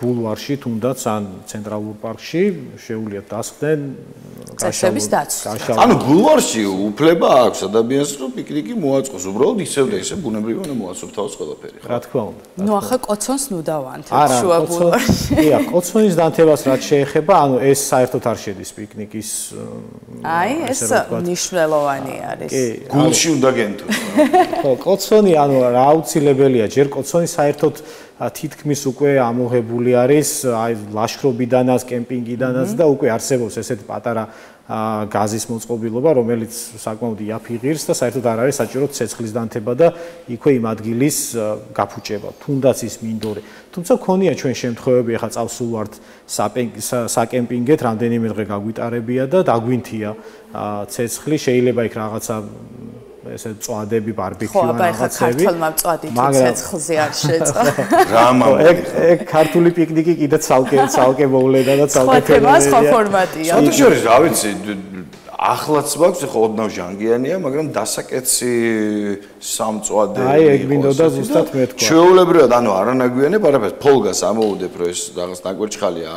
ბულვარში თუნდაც ან ცენტრალურ პარკში შეუძლიათ დასხდნენ წესების დაცვა. ანუ ბულვარში უფლება აქვს ადამიანს რომ პიკნიკი მოაწყოს, უბრალოდ ისევ და ისევ ბუნებრივი უნდა მოასწროს თავს ყველაფერი. რა თქმა უნდა. ნუ ახლა კოცონს ნუ დავანთებ შუა ბულვარში. დიახ, კოცონის დანთებას რაც შეეხება, ანუ ეს საერთოდ არ შედის პიკნიკის აი ეს მნიშვნელოვანი არის. გულში უნდა გენთო. ხო, კოცონი ანუ რა აუცილებელია, ჯერ კოცონი საერთოდ თითქმის უკვე ამოღებული არის აი ლაშქრობიდანაც, კემპინგიდანაც და უკვე არსებობს ესეთი პატარა გაზის მოწყობილობა, რომელიც საკმაოდ იაფი ღირს და საერთოდ არ არის საჭირო ცეცხლის დანთება და იქვე იმ ადგილის გაფუჭება, თუნდაც ის მინდორი. თუმცა ქონია ჩვენ შემთხვევები, ახლა წავსულვართ საკემპინგეთ, რამდენიმე დღე გაგვიტარებია და დაგვინთია ცეცხლი, შეიძლება იქ რაღაცა ესე წვადები, ბარბეკიუ ან რაღაცები. ხო, აბა ახლა ქართულმა წვადი თუ ცეცხლზე არ შეწვა. რა მამა. ეგ ქართული პიკნიკი კიდე ცალკე მოვლენა და ცალკე თემა სხვა ფორმატია. ფოტოშორის რა ვიცი, ახლაც მაქვს, ხო ოდნავ ჟანგიანია, მაგრამ დასაკეცი სამწვადე. აი ეგ მინდოდა ზუსტად მეთქვა. ჩვეულებრივად ანუ არანაგვიანებ, არაფერს ფოლგას ამოუდებ, რომ ეს რაღაც ნაკვერჩხალია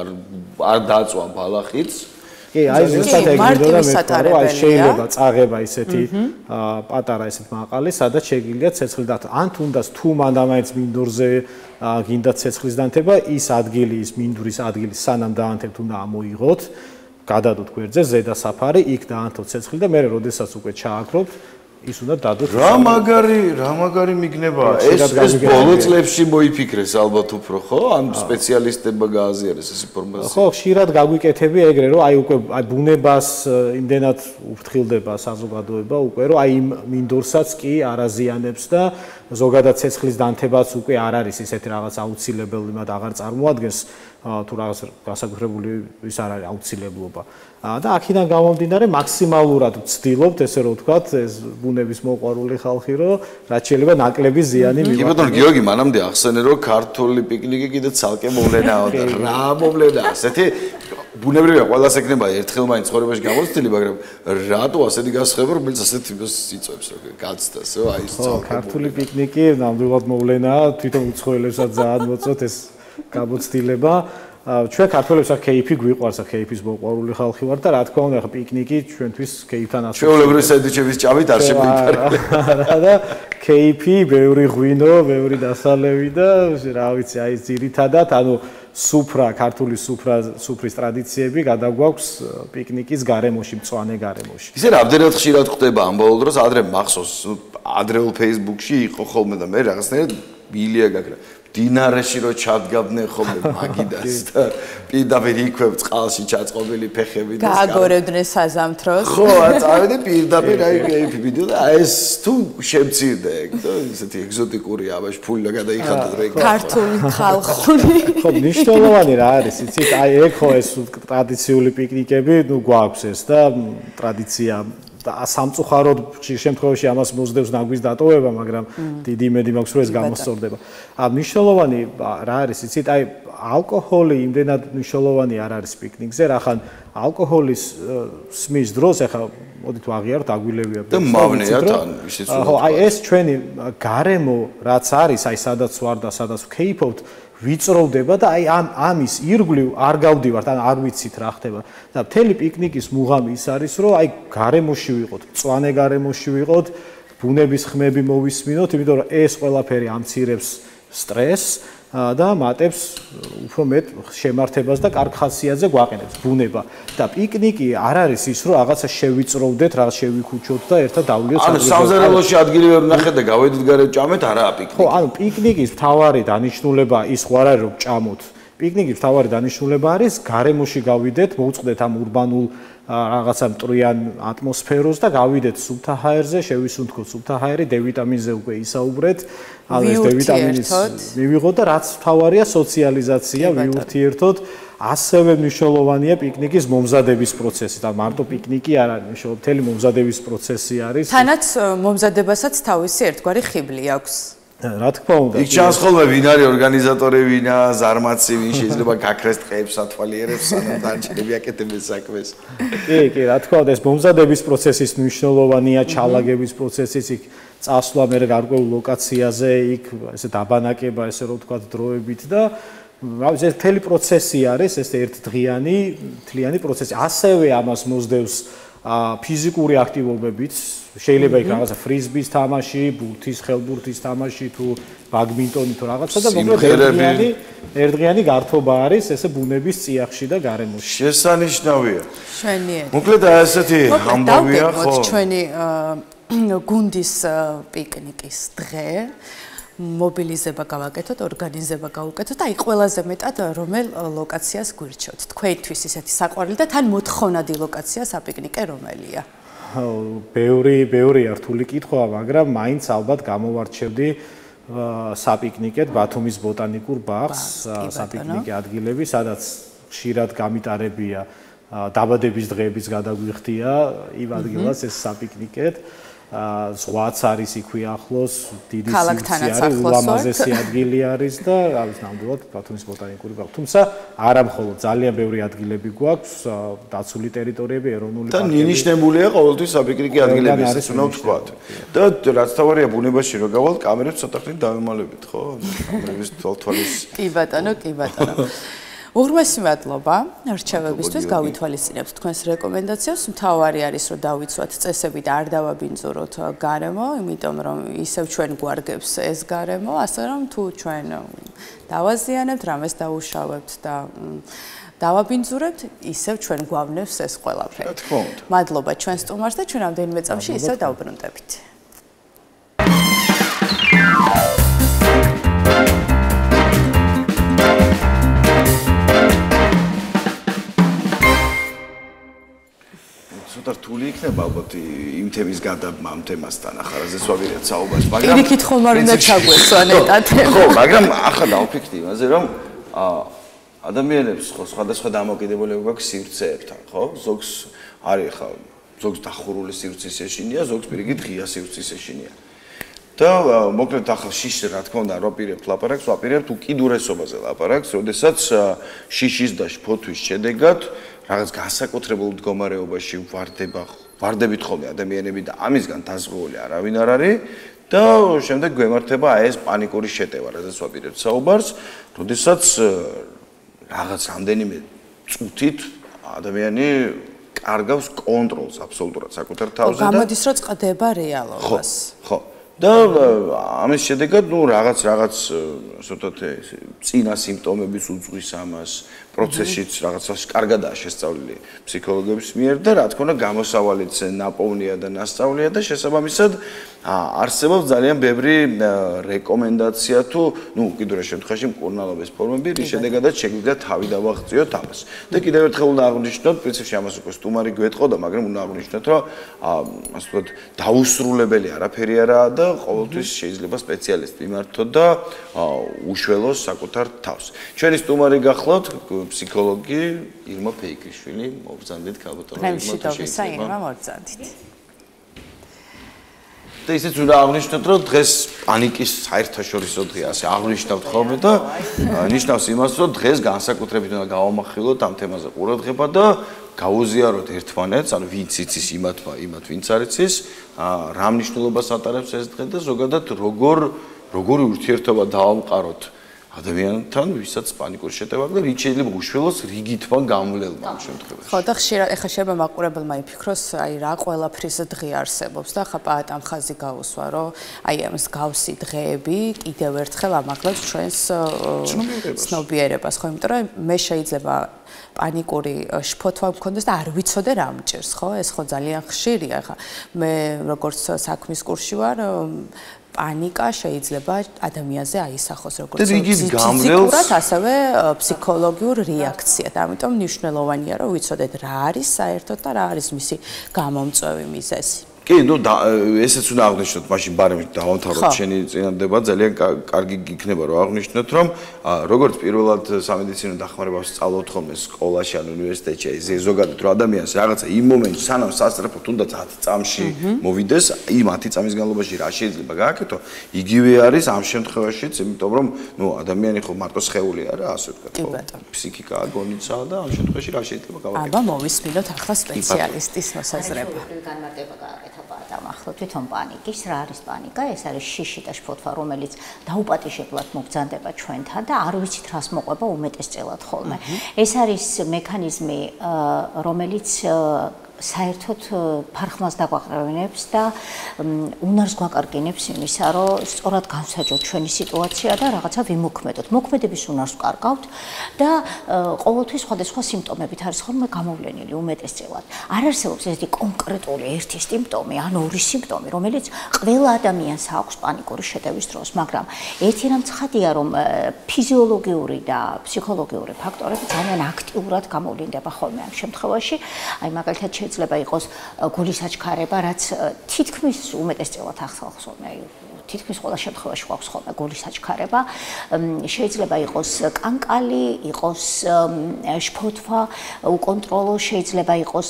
არ დაწვა ბალახიც. კი, აი ზუსტად ეგ მინდოდა მეთქვა, რომ აი შეიძლება წაღება ისეთი პატარა ესეთ მაყალი, სადაც შეგიძლია ცეცხლი დათო. ან თუნდაც თუ მანდამაინც მინდორზე გინდა ცეცხლის დანთება, ის ადგილი, ის მინდურის ადგილი სანამ დაანთებთ უნდა ამოიღოთ, გადადოთ გვერდზე ზედა საფარი, იქ დაანთოთ ცეცხლი და მე როდესაც უკვე ჩააქრობთ, ის უნდა დადოთ. რა მაგარი მიგნება. ეს ბოლო წლებში მოიფიქრეს ალბათ უფრო, ხო? ან სპეციალისტებმა გააზიარეს ეს ინფორმაცია. ხო, ხშირად გაგვიკეთები ეგრე, რომ აი უკვე აი ბუნებას იმდენად უფრთხილდება საზოგადოება უკვე, რომ აი იმ მინდორსაც კი არაზიანებს და ზოგადად ცეცხლის დანთებაც უკვე არ არის ისეთი რაღაც აუცილებელი, მათ აღარ წარმოადგენს თუ რაღაც გასაკუთრებული ის არ არის აუცილებლობა. და აქედან გამომდინარე მაქსიმალურად ვცდილობთ ესე რომ ვთქვათ ეს ბუნების მოყვარული ხალხი რომ რაც შეიძლება ნაკლები ზიანი მივიღოთ. კი ბატონო გიორგი მანამდე ახსენე რომ ქართული პიკნიკი კიდე ცალკე მოვლენაა და რა მოვლენაა ასეთი ბუნებრივია ყველას ეკნება ერთხელ მაინც ცხოვრებაში გამოცდილი მაგრამ რატო ასეთი გასხება რომელიც ასეთი იწვევს რომ გაცდას რომ აი ეს ცალკე ქართული პიკნიკი ნამდვილად მოვლენაა თვითონ უცხოელებსაც ძალიან მოწოთ ეს გამოცდილება ჩვენ ქართველებს აქ კეიფი გვიყვარს, აქ კეიფის მოყვარული ხალხი ვარ და რა თქმა უნდა, ახლა პიკნიკი ჩვენთვის კეიფთან ასოციირდება. ჩვეულებრივი სენდვიჩების ჭამით არ შემოიფარგლება. და კეიფი, ბევრი ღვინო, ბევრი დასალევი და რა ვიცი, აი ძირითადად, ანუ სუფრა, ქართული სუფრის ტრადიციები გადაგვაქვს პიკნიკის გარემოში, მწვანე გარემოში. ისე რამდენად ხშირად ხდება ამბოლო დროს, ადრე მახსოვს, ადრეულ Facebook-ში იყო ხოლმე და მე რაღაცნაირად მილია გაგრა. დინარეში რო ჩადგავდნენ ხოლმე მაგიდას და პირდაპირ იქვე წყალში ჩაწყობილი ფეხები და გააგორებდნენ საზამთროს. ხო, წავედი პირდაპირ აი კეიფი ვიდეო და ეს თუ შემცირდა ეგ და ისეთი ეგზოტიკურია, აბაში ფული და გადაიხადოთ ეგ. ქართული ხალხური. ხო, მნიშვნელოვანი რა არის, იცით, აი ეგ ხო ეს ტრადიციული პიკნიკები, ნუ გვაქვს ეს და ტრადიცია და სამწუხაროდ ხშირ შემთხვევაში ამას მოსდევს ნაგვის დატოვება, მაგრამ დიდი იმედი მაქვს რომ ეს გამოსწორდება. მნიშვნელოვანი რა არის, იცით, აი ალკოჰოლი იმდენად მნიშვნელოვანი არ არის პიკნიკზე, რახან ალკოჰოლის სმის დროს ახლა მოდით ვაღიაროთ აგვილებია და მავნეა თან ისიც უნდა. ხო, აი ეს ჩვენი გარემო რაც არის, აი სადაც ვარ და სადაც ვქეიფობთ, ვიწროვდება და აი ამის ირგვლივ არ გავდივართ, ან არ ვიცით რა ხდება. და მთელი პიკნიკის მუღამი ის არის, რომ აი გარემოში ვიყოთ, მწვანე გარემოში ვიყოთ, ბუნების ხმები მოვისმინოთ, იმიტომ რომ ეს ყველაფერი ამცირებს სტრესს და მატებს უფრო მეტ შემართებას და კარგ ხასიათზე გვაყენებს ბუნება. და პიკნიკი არ არის ის, რომ რაღაცა შევიწროვდეთ, რაღაც შევიქუჩოთ და ერთად დავლიოთ ანუ სამზარეულოში ადგილი ვერ ვნახეთ და გავედით გარეთ ჭამეთ, არაა პიკნიკი. ხო, ანუ პიკნიკის მთავარი დანიშნულება ის ხო არ არის, რომ ჭამოთ. პიკნიკის მთავარი დანიშნულება არის გარემოში გავიდეთ, მოვწყდეთ ამ ურბანულ რაღაცა მტრიან ატმოსფეროს და გავიდეთ სუფთა ჰაერზე, შევისუნთქოთ სუფთა ჰაერი, D ვიტამინზე უკვე ისაუბრეთ. ანუ ეს D ვიტამინის მივიღოთ და რაც მთავარია სოციალიზაცია, ვიურთიერთოთ. ასევე მნიშვნელოვანია პიკნიკის მომზადების პროცესი. და მარტო პიკნიკი არ არის, მნიშვნელოვანი მთელი მომზადების პროცესი არის. თანაც მომზადებასაც თავისი ერთგვარი ხიბლი აქვს. რა თქმა უნდა. იქ ჩანს ხოლმე ვინ არის ორგანიზატორი, ვინა ზარმაცი, ვინ შეიძლება გაქრეს ტყეებს, ათვალიერებს, სანამ დარჩენები აკეთებენ საქმეს. კი, რა თქმა უნდა, ეს მომზადების პროცესის მნიშვნელოვანია, ჩალაგების პროცესის იქ წასვლა მე გარკვეულ ლოკაციაზე, იქ ესე დაბანაკება, ესე რომ ვთქვათ, დროებით და ეს მთელი პროცესი არის, ეს ერთდღიანი, თლიანი პროცესი. ასევე ამას მოსდევს ფიზიკური აქტივობებიც, შეიძლება იქ რაღაცა ფრიზბის თამაში, ბურთის, ხელბურთის თამაში თუ ბადმინტონი თუ რაღაცა და მოკლედ ერთდღიანი გართობა არის ესე ბუნების წიაღში და გარემოში. შესანიშნავია. შვენიერი. მოკლედ ესეთი ამბავია, ხო? ჩვენი გუნდის პიკნიკის დღე მობილიზება გავაკეთოთ, ორგანიზება გავუკეთოთ და აი ყველაზე მეტად რომელ ლოკაციას გვირჩევთ? თქვენთვის ისეთი საყვარელი და თან მოთხოვნადი ლოკაცია საპიკნიკე რომელია? ბევრი რთული კითხვა, მაგრამ მაინც ალბათ გამოვარჩევდი საპიკნიკეთ ბათუმის ბოტანიკურ ბაღს, საპიკნიკე ადგილები, სადაც ხშირად გამიტარებია დაბადების დღეების გადაგვიხდია იმ ადგილას ეს საპიკნიკეთ. ზღვაც არის იქვე ახლოს, დიდი სივრცე არის, ულამაზესი ადგილი არის და არის ნამდვილად ბათუმის ბოტანიკური ბაღი. თუმცა არა მხოლოდ ძალიან ბევრი ადგილები გვაქვს, დაცული ტერიტორიები, ეროვნული პარკები. და ნიშნებულია ყოველთვის საპიკნიკე ადგილები, ეს უნდა ვთქვათ. და რაც თავარია ბუნებაში რო გავალთ, კამერებს ცოტა ხნით დავემალებით, ხო? კამერების თვალთვალის. კი ბატონო, კი ბატონო. უღრმესი მადლობა რჩევებისთვის, გავითვალისწინებთ თქვენს რეკომენდაციას. მთავარი არის, რომ დავიცვათ წესები და არ დავაბინძუროთ გარემო, იმიტომ რომ ისევ ჩვენ გვარგებს ეს გარემო, ასე რომ თუ ჩვენ დავაზიანებთ, რამეს დაუშავებთ და დავაბინძურებთ, ისევ ჩვენ გვავნებს ეს ყველაფერი. მადლობა ჩვენს სტუმარს და ჩვენ ამდენიმე წამში ისევ დავბრუნდებით. რთული იქნება ალბათ იმ თემის გადაბმა ამ თემასთან ახლა რაზეც ვაპირებთ საუბარს, მაგრამ პირიქით ხომ არ უნდა ჩაგვესვან ეტათ. ხო, მაგრამ ახლა დავფიქრდი იმაზე, რომ ადამიანებს ხო სხვადასხვა დამოკიდებულება გვაქვს სივრცეებთან, ხო? ზოგს არის ხა, ზოგს დახურული სივრცის ეშინია, ზოგს პირიქით ღია სივრცის ეშინია. და მოკლედ ახლა შიშზე რა თქმა უნდა არ ვაპირებთ ლაპარაკს, ვაპირებთ უკიდურესობაზე ლაპარაკს, როდესაც შიშის და ფოთვის შედეგად რაღაც განსაკუთრებულ მდგომარეობაში ვარდებით ხოლმე ადამიანები და ამისგან დაზღვეული არავინ არ არის და შემდეგ გვემართება ეს პანიკური შეტევა, რადგან ვაპირებთ საუბარს, როდესაც რაღაც რამდენიმე წუთით ადამიანი კარგავს კონტროლს აბსოლუტურად საკუთარ თავზე და გამოდის რომ წყდება რეალობას. ხო. და ამის შედეგად რაღაც ასე ვთქვათ წინა სიმპტომების უძღვის ამას პროცესშიც რაღაცას კარგადაა შესწავლილი ფსიქოლოგების მიერ და რა თქმა უნდა გამოსავალიც ნაპოვნია და ნასწავლია და შესაბამისად არსებობს ძალიან ბევრი რეკომენდაცია თუ უკიდურეს შემთხვევაში მკურნალობის ფორმები, რის შედეგადაც შეგვიძლია თავი დავაღწიოთ ამას. და კიდევ ერთხელ უნდა აღვნიშნოთ, პრინციპში ამას უკვე სტუმარი გვეტყოდა, მაგრამ უნდა აღვნიშნოთ, რომ ასე ვთქვათ დაუსრულებელი არაფერი არაა და ყოველთვის შეიძლება სპეციალისტი მიმართოთ და უშველოს საკუთარ თავს. ჩვენი სტუმარი გახლავთ ფსიქოლოგი ირმა ფეიქიშვილი, მობრძანდით ქალბატონო ირმა. მოგზანდით. და ისიც უნდა აღნიშნოთ, რომ დღეს პანიკის საერთაშორისო დღეა, ასე აღნიშნავთ ხოლმე და ნიშნავს იმას, რომ დღეს განსაკუთრებით უნდა გავამახვილოთ ამ თემაზე ყურადღება და გაუზიაროთ ერთმანეთს, ანუ ვინც იცის იმათ ვინც არ იცის, რა მნიშვნელობას ატარებს ეს დღე და ზოგადად როგორი ურთიერთობა დავამყაროთ ადამიანთან, ვისაც პანიკური შეტევა აქვს და რით შეიძლება უშველოს რიგითმა გამვლელმა ამ შემთხვევაში. ხო და ხშირად ეხა შეიძლება მაყურებელმა იფიქროს, აი რა ყველაფრის დღე არსებობს და ხა პაატამ ხაზი გაუსვა, რომ აი ამ მსგავსი დღეები კიდევ ერთხელ ამაღლებს ჩვენს ცნობიერებას, ხო, იმიტომ რომ მე შეიძლება პანიკური შფოთვა მქონდეს და არ ვიცოდე რა მჭირს, ხო? ეს ხო ძალიან ხშირია, ხა მე როგორც საქმის კურსში ვარ, პანიკა შეიძლება ადამიანზე აისახოს როგორც ფიზიკურად, ასევე ფსიქოლოგიურ რეაქციად. ამიტომ მნიშვნელოვანია, რომ ვიცოდეთ რა არის საერთოდ და რა არის მისი გამომწვევი მიზეზი. კი, ნუ ესეც უნდა აღნიშნოთ, მაშინ ბარემ დავამთავროთ შენი წინადადება, ძალიან კარგი იქნება რომ აღნიშნოთ, რომ როგორც პირველად სამედიცინო დახმარებას სწავლობთ ხოლმე სკოლაში ან უნივერსიტეტში, ეს ზოგადად რომ ადამიანს რაღაცა იმ მომენტში სანამ სასწრაფო თუნდაც 10 წამში მოვიდეს, იმ 10 წამის განმავლობაში რა შეიძლება გააკეთო, იგივე არის ამ შემთხვევაშიც, იმიტომ რომ ნუ ადამიანი ხო მარტო სხეულია რა, ასე ვთქვათ, ხო? ფსიქიკაა, გონიცაა და ამ შემთხვევაში რა შეიძლება გავაკეთო. აბა მოვისმინოთ ახლა სპეციალისტის მოსაზრება. განმარტება გააკეთე. ახლა თვითონ პანიკის, რა არის პანიკა? ეს არის შიში და შფოთვა, რომელიც დაუპატიჟებლად მობრძანდება ჩვენთან და არ ვიცით რას მოყვება უმეტესწილად ხოლმე. ეს არის მექანიზმი, რომელიც საერთოდ ფარხმას დაგვაყრევინებს და უნარს გვაკარგინებს იმისა, რომ სწორად გავსაჯოთ ჩვენი სიტუაცია და რაღაცა ვიმოქმედოთ. მოქმედების უნარს ვკარგავთ და ყოველთვის სხვადასხვა სიმპტომებით არის ხოლმე გამოვლენილი უმეტესწილად. არ არსებობს ესეთი კონკრეტული ერთი სიმპტომი, ან ორი სიმპტომი, რომელიც ყველა ადამიანს აქვს პანიკური შეტევის დროს, მაგრამ ერთი რამ ცხადია, რომ ფიზიოლოგიური და ფსიქოლოგიური ფაქტორები ძალიან აქტიურად გამოვლინდება ხოლმე ამ შემთხვევაში. აი მაგალითად შეიძლება იყოს გულის აჩქარება, რაც თითქმის უმეტესწილად ახსოვს ხოლმე, თითქმის ყველა შემთხვევაში გვაქვს ხოლმე გულის აჩქარება, შეიძლება იყოს კანკალი, იყოს შფოთვა უკონტროლო, შეიძლება იყოს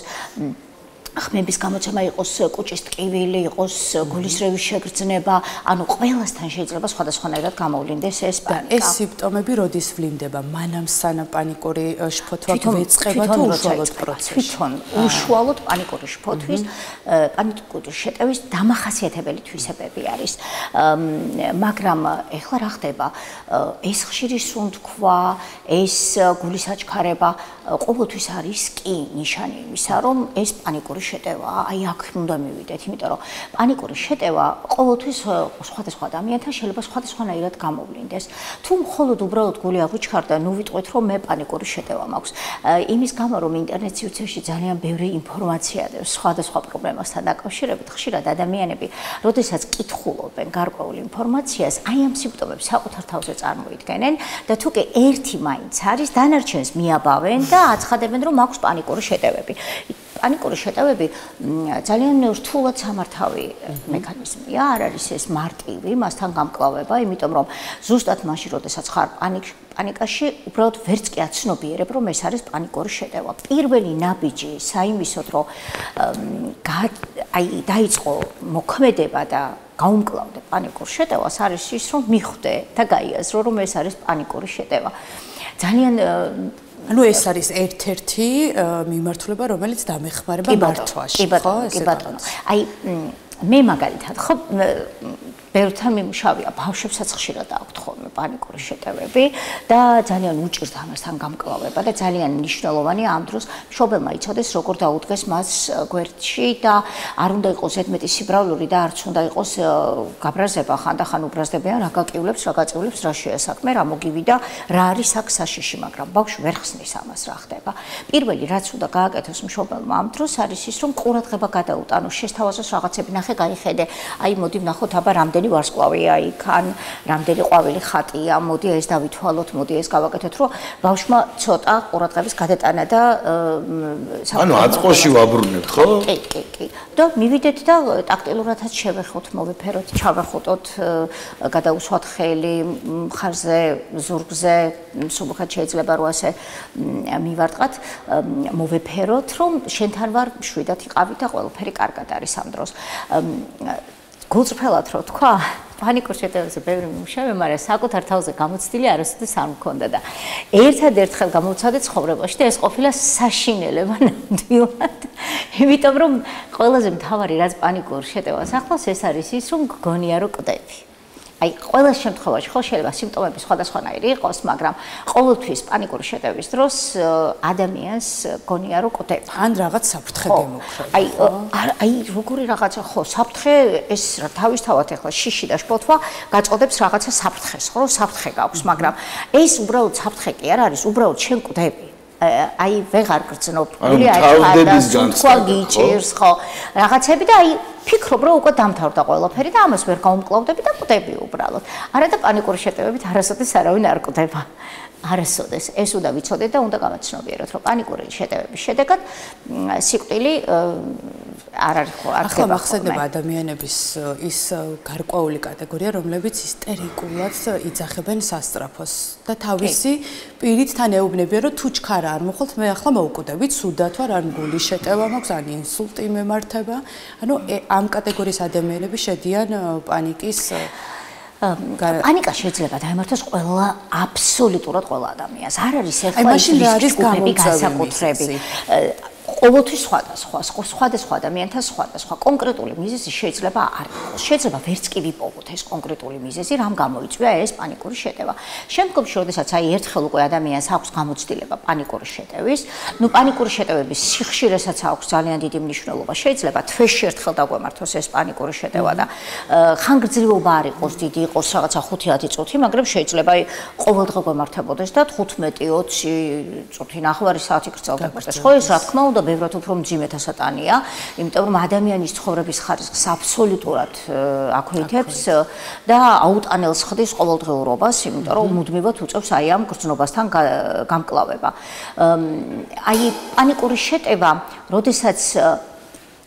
ხმების გამოცემა, იყოს კუჭის ტკივილი, იყოს გულისრევის შეგრძნება, ანუ ყველასთან შეიძლება სხვადასხვანაირად გამოვლინდეს ეს პანიკა. ეს სიმპტომები როდის ვლინდება? მანამ სანამ პანიკური შფოთვა გვეწყება თუ უშუალოდ პროცესში? თვითონ უშუალოდ პანიკური შფოთვის, პანიკური შეტევის დამახასიათებელი თვისებები არის. მაგრამ ეხლა რა ხდება? ეს ხშირი სუნთქვა, ეს გულის აჩქარება ყოველთვის არის კი ნიშანი იმისა, რომ ეს პანიკური შეტევა, აი აქ უნდა მივიდეთ, იმიტომ რომ პანიკური შეტევა ყოველთვის სხვადასხვა ადამიანთან შეიძლება სხვადასხვანაირად გამოვლინდეს. თუ მხოლოდ უბრალოდ გული აგვიჩქარდა, ნუ ვიტყვით, რომ მე პანიკური შეტევა მაქვს. იმის გამო, რომ ინტერნეტ სივრცეში ძალიან ბევრი ინფორმაცია დევს სხვადასხვა პრობლემასთან დაკავშირებით, ხშირად ადამიანები, როდესაც კითხულობენ გარკვეულ ინფორმაციას, აი ამ სიმპტომებს საკუთარ თავზე წარმოიდგენენ და თუ კი ერთი მაინც არის, დანარჩენს მიაბავენ და აცხადებენ, რომ აქვს პანიკური შეტევები. პანიკური შეტევები ძალიან რთულად სამართავი მექანიზმია, არ არის ეს მარტივი, მასთან გამკლავება, იმიტომ რომ ზუსტად მაშინ, როდესაც ხარ პანიკაში, უბრალოდ ვერც კი აცნობიერებ, რომ ეს არის პანიკური შეტევა. პირველი ნაბიჯი საიმისოდ, რომ აი დაიწყო მოქმედება და გაუმკლავდე პანიკურ შეტევას, არის ის, რომ მიხვდე და გაიაზრო, რომ ეს არის პანიკური შეტევა. ძალიან ანუ ეს არის ერთ-ერთი მიმართულება, რომელიც დამეხმარება მართვაში, ხო? კი ბატონო. აი მე მაგალითად ხო ბევრთან მიმუშავია, ბავშვებსაც ხშირად აქვთ ხოლმე პანიკური შეტევები და ძალიან უჭირთ ამასთან გამკლავება და ძალიან მნიშვნელოვანია ამ დროს მშობელმა იცოდეს, როგორ დაუდგეს მას გვერდში და არ უნდა იყოს ზედმეტი სიბრალული და არც უნდა იყოს გაბრაზება, ხანდახან უბრაზდებიან, რა გაკივლებს, რა გაწივლებს, რა შეასაქმე, რა მოგივიდა, რა არის აქ საშიში, მაგრამ ბავშვი ვერ ხსნის ამას, რა ხდება. პირველი რაც უნდა გააკეთოს მშობელმა ამ დროს არის ის, რომ ყურადღება გადაუტანოს, შესთავაზოს რაღაცები, ნახე, გაიხედე, აი მოდი ვნახოთ აბა რამდენი ვარსკვლავია იქ, ან რამდენი ყვავილი ხატია, მოდი ეს დავითვალოთ, მოდი ეს გავაკეთოთ, რომ ბავშვმა ცოტა ყურადღების გადატანა და ანუ აწყოში ვაბრუნებთ, ხო? კი. და მივიდეთ და ტაქტილურადაც შევეხოთ, მოვიფეროთ, ჩავეხუტოთ, გადაუსვათ ხელი მხარზე, ზურგზე, სულუხად შეიძლება რომ ასე მივარტყათ, მოვიფეროთ, რომ შენთან ვარ, მშვიდად იყავით და ყველაფერი კარგად არის ამ დროს. გულწრფელად რო თქვა, პანიკურ შეტევებზე ბევრი მიმუშავე, მაგრამ საკუთარ თავზე გამოცდილი არასოდეს არ მქონდა და ერთადერთხელ გამოვცადე ცხოვრებაში და ეს ყოფილა საშინელება ნამდვილად. იმიტომ რომ ყველაზე მთავარი რაც პანიკურ შეტევას ახლავს, ეს არის ის, რომ გგონია რომ კვდები. აი ყველა შემთხვევაში ხო შეიძლება სიმპტომები სხვადასხვანაირი იყოს, მაგრამ ყოველთვის პანიკური შეტევის დროს ადამიანს გონია რომ კვდება. ან რაღაც საფრთხე გემოქმედება. აი როგორი რაღაცა ხო, საფრთხე ეს თავისთავად ახლა შიში და შფოთვა გაწყოდებს რაღაცა საფრთხეს, ხო, საფრთხე გაქვს, მაგრამ ეს უბრალოდ საფრთხე კი არ არის, უბრალოდ შენ კვდები. აი ვეღარ გრძნობ, გული აიხადა, თქვა გიჭირს, ხო, რაღაცები და აი ფიქრობ რომ უკვე დამთავრდა ყველაფერი და ამას ვერ გაუმკლავდები და კვდები უბრალოდ. არა და პანიკური შეტევებით არასოდეს არავინ არ კვდება. არასოდეს ეს უნდა ვიცოდეთ და უნდა გამაცნობიეროთ რომ პანიკური შეტევების შედეგად სიკვდილი არ არის ხო არ ხდება. ახლა ადამიანების ის გარკვეული კატეგორია, რომლებიც ისტერიკულად იძახებენ სასწრაფოს და თავისი პირით თან ეუბნებიან რომ თუ ჩქარა არ მოხვალთ მე ახლა მოვკვდებით, სუდათ ვარ, ან გულის შეტევა მაქვს, ან ინსულტი მემართება. ანუ ამ კატეგორიის ადამიანები შედიან პანიკის პანიკა შეიძლება დაემართოს ყველა აბსოლუტურად ყველა ადამიანს. არ არის ეხლა ის ჯგუფები განსაკუთრებით. ყოველთვის სხვადასხვა ადამიანთან სხვადასხვა კონკრეტული მიზეზი შეიძლება არ იყოს. შეიძლება ვერც კი ვიპოვოთ ეს კონკრეტული მიზეზი, რამ გამოიწვია ეს პანიკური შეტევა. შემდგომში, როდესაც აი ერთხელ უკვე ადამიანს აქვს გამოცდილება პანიკური შეტევის, ნუ პანიკური შეტევების სიხშირესაც აქვს ძალიან დიდი მნიშვნელობა. შეიძლება თვეში ერთხელ დაგვემართოს ეს პანიკური შეტევა და ხანგრძლივობა არ იყოს დიდი, იყოს რაღაცა 5-10 წუთი, მაგრამ შეიძლება აი ყოველდღე გვემართებოდეს და 15-20 წუთი ნახევარი საათი გრძელდებოდეს. ხო, ეს რა თქმა უნდა ბევრად უფრო მძიმე დასატანია, იმიტომ რომ ადამიანის ცხოვრების ხარისხს აბსოლუტურად აქვეითებს და აუტანელს ხდის ყოველდღიურობას, იმიტომ რომ მუდმივად უწევს აი ამ გრძნობასთან გამკლავება. აი პანიკური შეტევა, როდესაც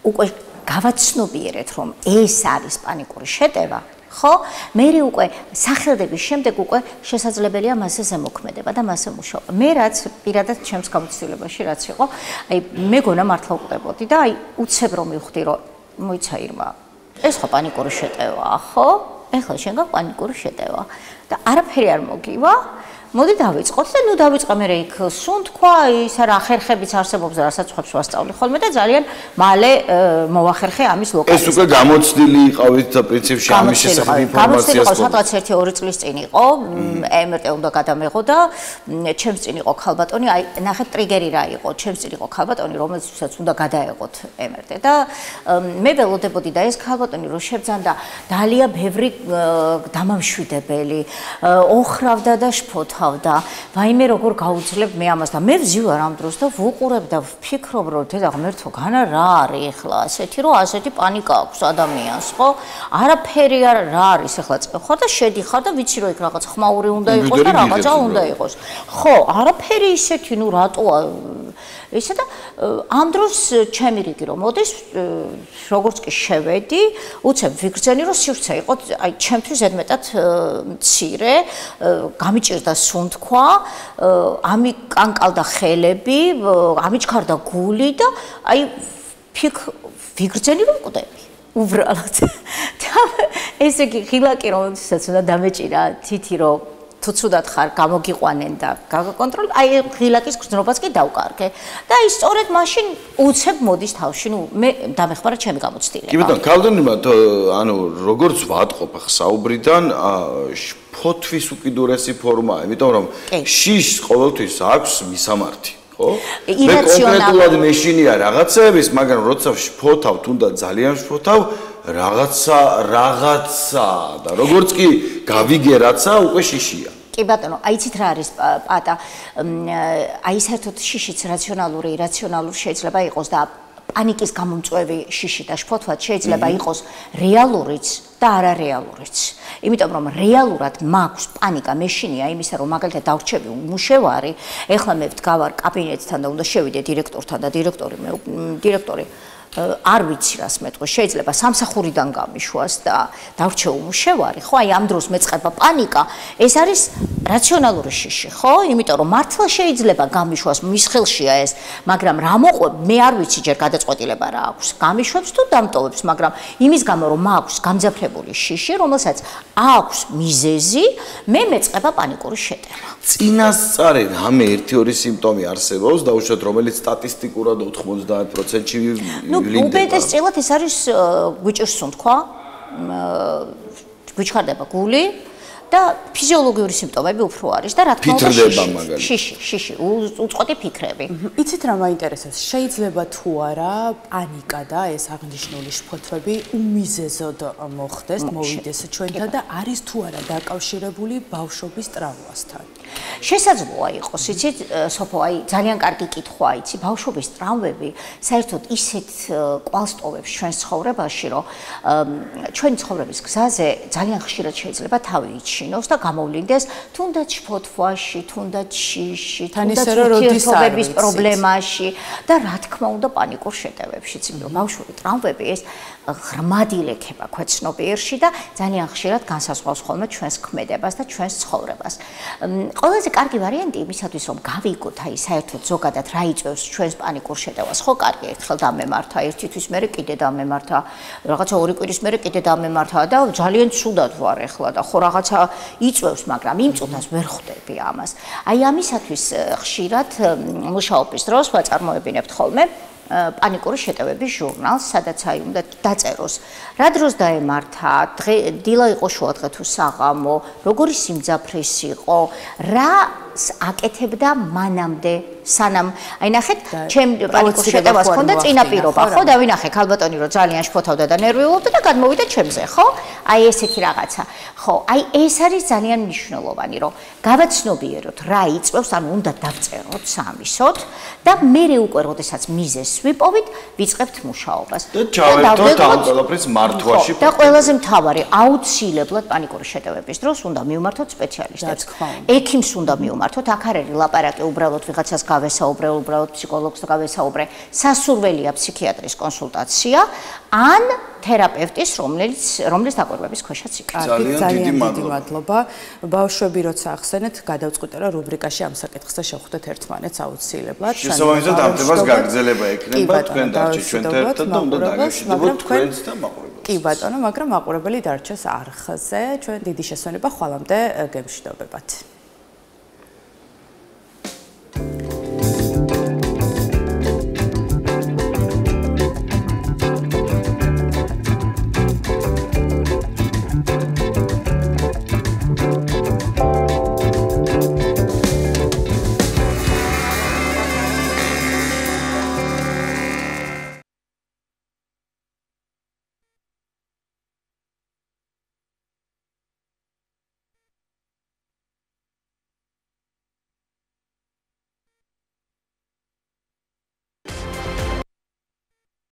უკვე გავაცნობიერეთ, რომ ეს არის პანიკური შეტევა, ხო? მე უკვე სახელდების შემდეგ უკვე შესაძლებელია მასზე ზემოქმედება და მასზე მუშაობა. მე რაც პირადად ჩემს გამოცდილებაში რაც იყო, აი მეგონა მართლა უკვდებოდი და აი უცებ რომ მივხვდი რომ მოიცა ირმა. ეს ხო პანიკური შეტევაა, ხო? ეხლა შენ გაქვს პანიკური შეტევა და არაფერი არ მოგივა. მოდი დავიწყოთ და ნუ დავიწყე მე იქ სუნთქვა, ის რა ხერხებიც არსებობს, რასაც ხვებს ვასწავლი ხოლმე და ძალიან მალე მოვახერხე ამის ლოკალიზაცია. ეს უკვე გამოცდილი იყავით და პრინციპში ამის შესახებ ინფორმაციას გქონდა. სადღაც 1-2 წლის წინ იყო, MRT უნდა გადამეღო და ჩემს წინ იყო ქალბატონი, აი ნახეთ ტრიგერი რა იყო, ჩემს წინ იყო ქალბატონი, რომელსაც უნდა გადაეღოთ MRT და მე ველოდებოდი და ეს ქალბატონი რო შებძანდა ძალიან ბევრი დამამშვიდებელი, ოხრავდა და შფოთდა. ვაიმე როგორ გაუძლებ მე ამას და მე ვზივარ ამ დროს და ვუყურებ და ვფიქრობ რომ დედა ღმერთო განა რა არის ახლა ასეთი რომ ასეთი პანიკა აქვს ადამიანს ხო არაფერი რა არის ახლა წეხარ და შედიხარ და ვიცი რომ იქ რაღაც ხმაური უნდა იყოს და რაღაცა უნდა იყოს ხო არაფერი ისეთი ნუ რატოა ისე და ამ დროს ჩემი რიგი რომ მოდის როგორც კი შევედი უცებ ვიგრძენი რომ სივრცე იყო აი ჩემთვის ზედმეტად მცირე გამიჭირდა სუნთქვა ამიკანკალდა ხელები ამიჩქარდა გული და აი ვიგრძენი რომ კვდები უბრალოდ და ესე იგი ღილაკი რომელსაც უნდა დამეჭირა თითი რომ თუ ცუდად ხარ გამოგიყვანენ და გაგაკონტროლებ აი ღილაკის გრძნობას კი დავკარგე და ის სწორედ მაშინ უცებ მოდის თავში ნუ მე დამეხმარა ჩემი გამოცდილება კი ბატონო ქალბატონებმა ანუ როგორც ვატყობ ახ საუბრიდან ფოთვის უკიდურესი ფორმაა იმიტომ რომ შიშს ყოველთვის აქვს მისამართი ხო მე კონკრეტულად მეშინია რაღაცების მაგრამ როცა შფოთავ თუნდაც ძალიან შფოთავ რაღაცა და როგორც კი გავიგე რაცა უკვე შიშია კი ბატონო აიცით რა არის პატა აი საერთოდ შიშიც რაციონალური ირაციონალური შეიძლება იყოს და პანიკის გამომწვევი შიში და შფოთვაც შეიძლება იყოს რეალურიც და არარეალურიც. იმიტომ რომ რეალურად მაქვს პანიკა მეშინია იმისა რომ მაგალითად დავრჩები მუშევარი, ეხლა მე ვდგავარ კაბინეტთან და უნდა შევიდე დირექტორთან და დირექტორი არ ვიცი რას მეტყვი, შეიძლება სამსახურიდან გამიშვას და დავრჩე უმუშევარი, ხო? აი ამ დროს მეწყება პანიკა, ეს არის რაციონალური შიში, ხო? იმიტომ რომ მართლა შეიძლება გამიშვას, მის ხელშია ეს, მაგრამ რა მოყვებ, მე არ ვიცი ჯერ გადაწყვეტილება რა აქვს. გამიშვებს თუ დამტოვებს, მაგრამ იმის გამო რომ მაქვს გამძაფრებული შიში, რომელსაც აქვს მიზეზი, მე მეწყება პანიკური შეტევა. წინასწარ რამე 1-2 სიმპტომი არსებობს, დაუშვათ რომელიც სტატისტიკურად 90%-ში ვლინდება. უბედესწილად ეს არის გვიჭირს სუნთქვა, გვიჩქარდება გული და ფიზიოლოგიური სიმპტომები უფრო არის და რა თქმა უნდა შიში, უწყოთი ფიქრები. იცით რა მაინტერესებს? შეიძლება თუ არა პანიკა და ეს აღნიშნული შფოთვები უმიზეზოდ მოხდეს, მოვიდეს ჩვენთან და არის თუ არა დაკავშირებული ბავშვობის ტრავმასთან? შესაძლოა იყოს, იცით, სოფო, აი ძალიან კარგი კითხვა, იცი, ბავშვობის ტრავმები საერთოდ ისეთ კვალს ტოვებს ჩვენს ცხოვრებაში, რომ ჩვენი ცხოვრების გზაზე ძალიან ხშირად შეიძლება თავი იჩინოს და გამოვლინდეს თუნდაც შფოთვაში, თუნდაც შიში, თუნდაც ურთიერთობების პრობლემაში და რა თქმა უნდა პანიკურ შეტევებშიც, იმიტომ ბავშვური ტრავმები ეს ღრმად ილექება ქვეცნობიერში და ძალიან ხშირად განსაზღვრავს ხოლმე ჩვენს ქმედებას და ჩვენს ცხოვრებას. ყველაზე კარგი ვარიანტი იმისათვის რომ გავიგოთ აი საერთოდ ზოგადად რა იწვევს ჩვენს პანიკურ შეტევას, ხო კარგი ერთხელ დამემართა, ერთი თვის მერე კიდე დამემართა, რაღაცა 2 კვირის მერე კიდე დამემართა და ძალიან ცუდად ვარ ახლა და ხო რაღაცა იწვევს, მაგრამ იმ წუთას ვერ ხვდები ამას. აი ამისათვის ხშირად მუშაობის დროს ვაწარმოებინებთ ხოლმე პანიკური შეტევების ჟურნალს, სადაც აი უნდა დაწეროს, რა დროს დაემართა, დილა იყო შუადღე თუ საღამო, როგორი სიმძაფრის იყო, რა აკეთებდა მანამდე, სანამ აი ნახეთ, ჩემ პანიკურ შეტევას ჰქონდა წინაპირობა, ხო? და ვინახე ქალბატონი რომ ძალიან შფოთავდა და ნერვიულობდა და გადმოვიდა ჩემზე, ხო? აი ესეთი რაღაცა. ხო, აი ეს არის ძალიან მნიშვნელოვანი, რომ გავაცნობიეროთ რა იწვევს, ანუ უნდა დავწეროთ, სამისოთ და მერე უკვე როდესაც მიზეზს ვიპოვით, ვიწყებთ მუშაობას. და ჩავერთოთ ამ ყველაფრის მართვაში. და ყველაზე მთავარი, აუცილებლად პანიკური შეტევების დროს უნდა მივმართოთ სპეციალისტებს. ექიმს უნდა მივმართოთ, აქ არ არის ლაპარაკი, უბრალოდ ვიღაცას გავესაუბრე, უბრალოდ ფსიქოლოგს გავესაუბრე. სასურველია ფსიქიატრის კონსულტაცია ან თერაპევტის, რომლის დაკვირვების ქვეშაც იქნება. ძალიან დიდი მადლობა. ბავშვები როცა ახსენეთ, გადავწყვიტე რა რუბრიკაში ამ საკითხზე შევხვდეთ ერთმანეთს აუცილებლად. შესაბამისად ამ თემას გაგრძელება ექნება, თქვენ დარჩეთ ჩვენთან ერთად და უნდა დაგეშვიდოთ თქვენს და მაყურებელს. კი ბატონო, მაგრამ მაყურებელი დარჩეს არხზე. ჩვენ დიდი შესვენება ხვალამდე გემშვიდობებათ.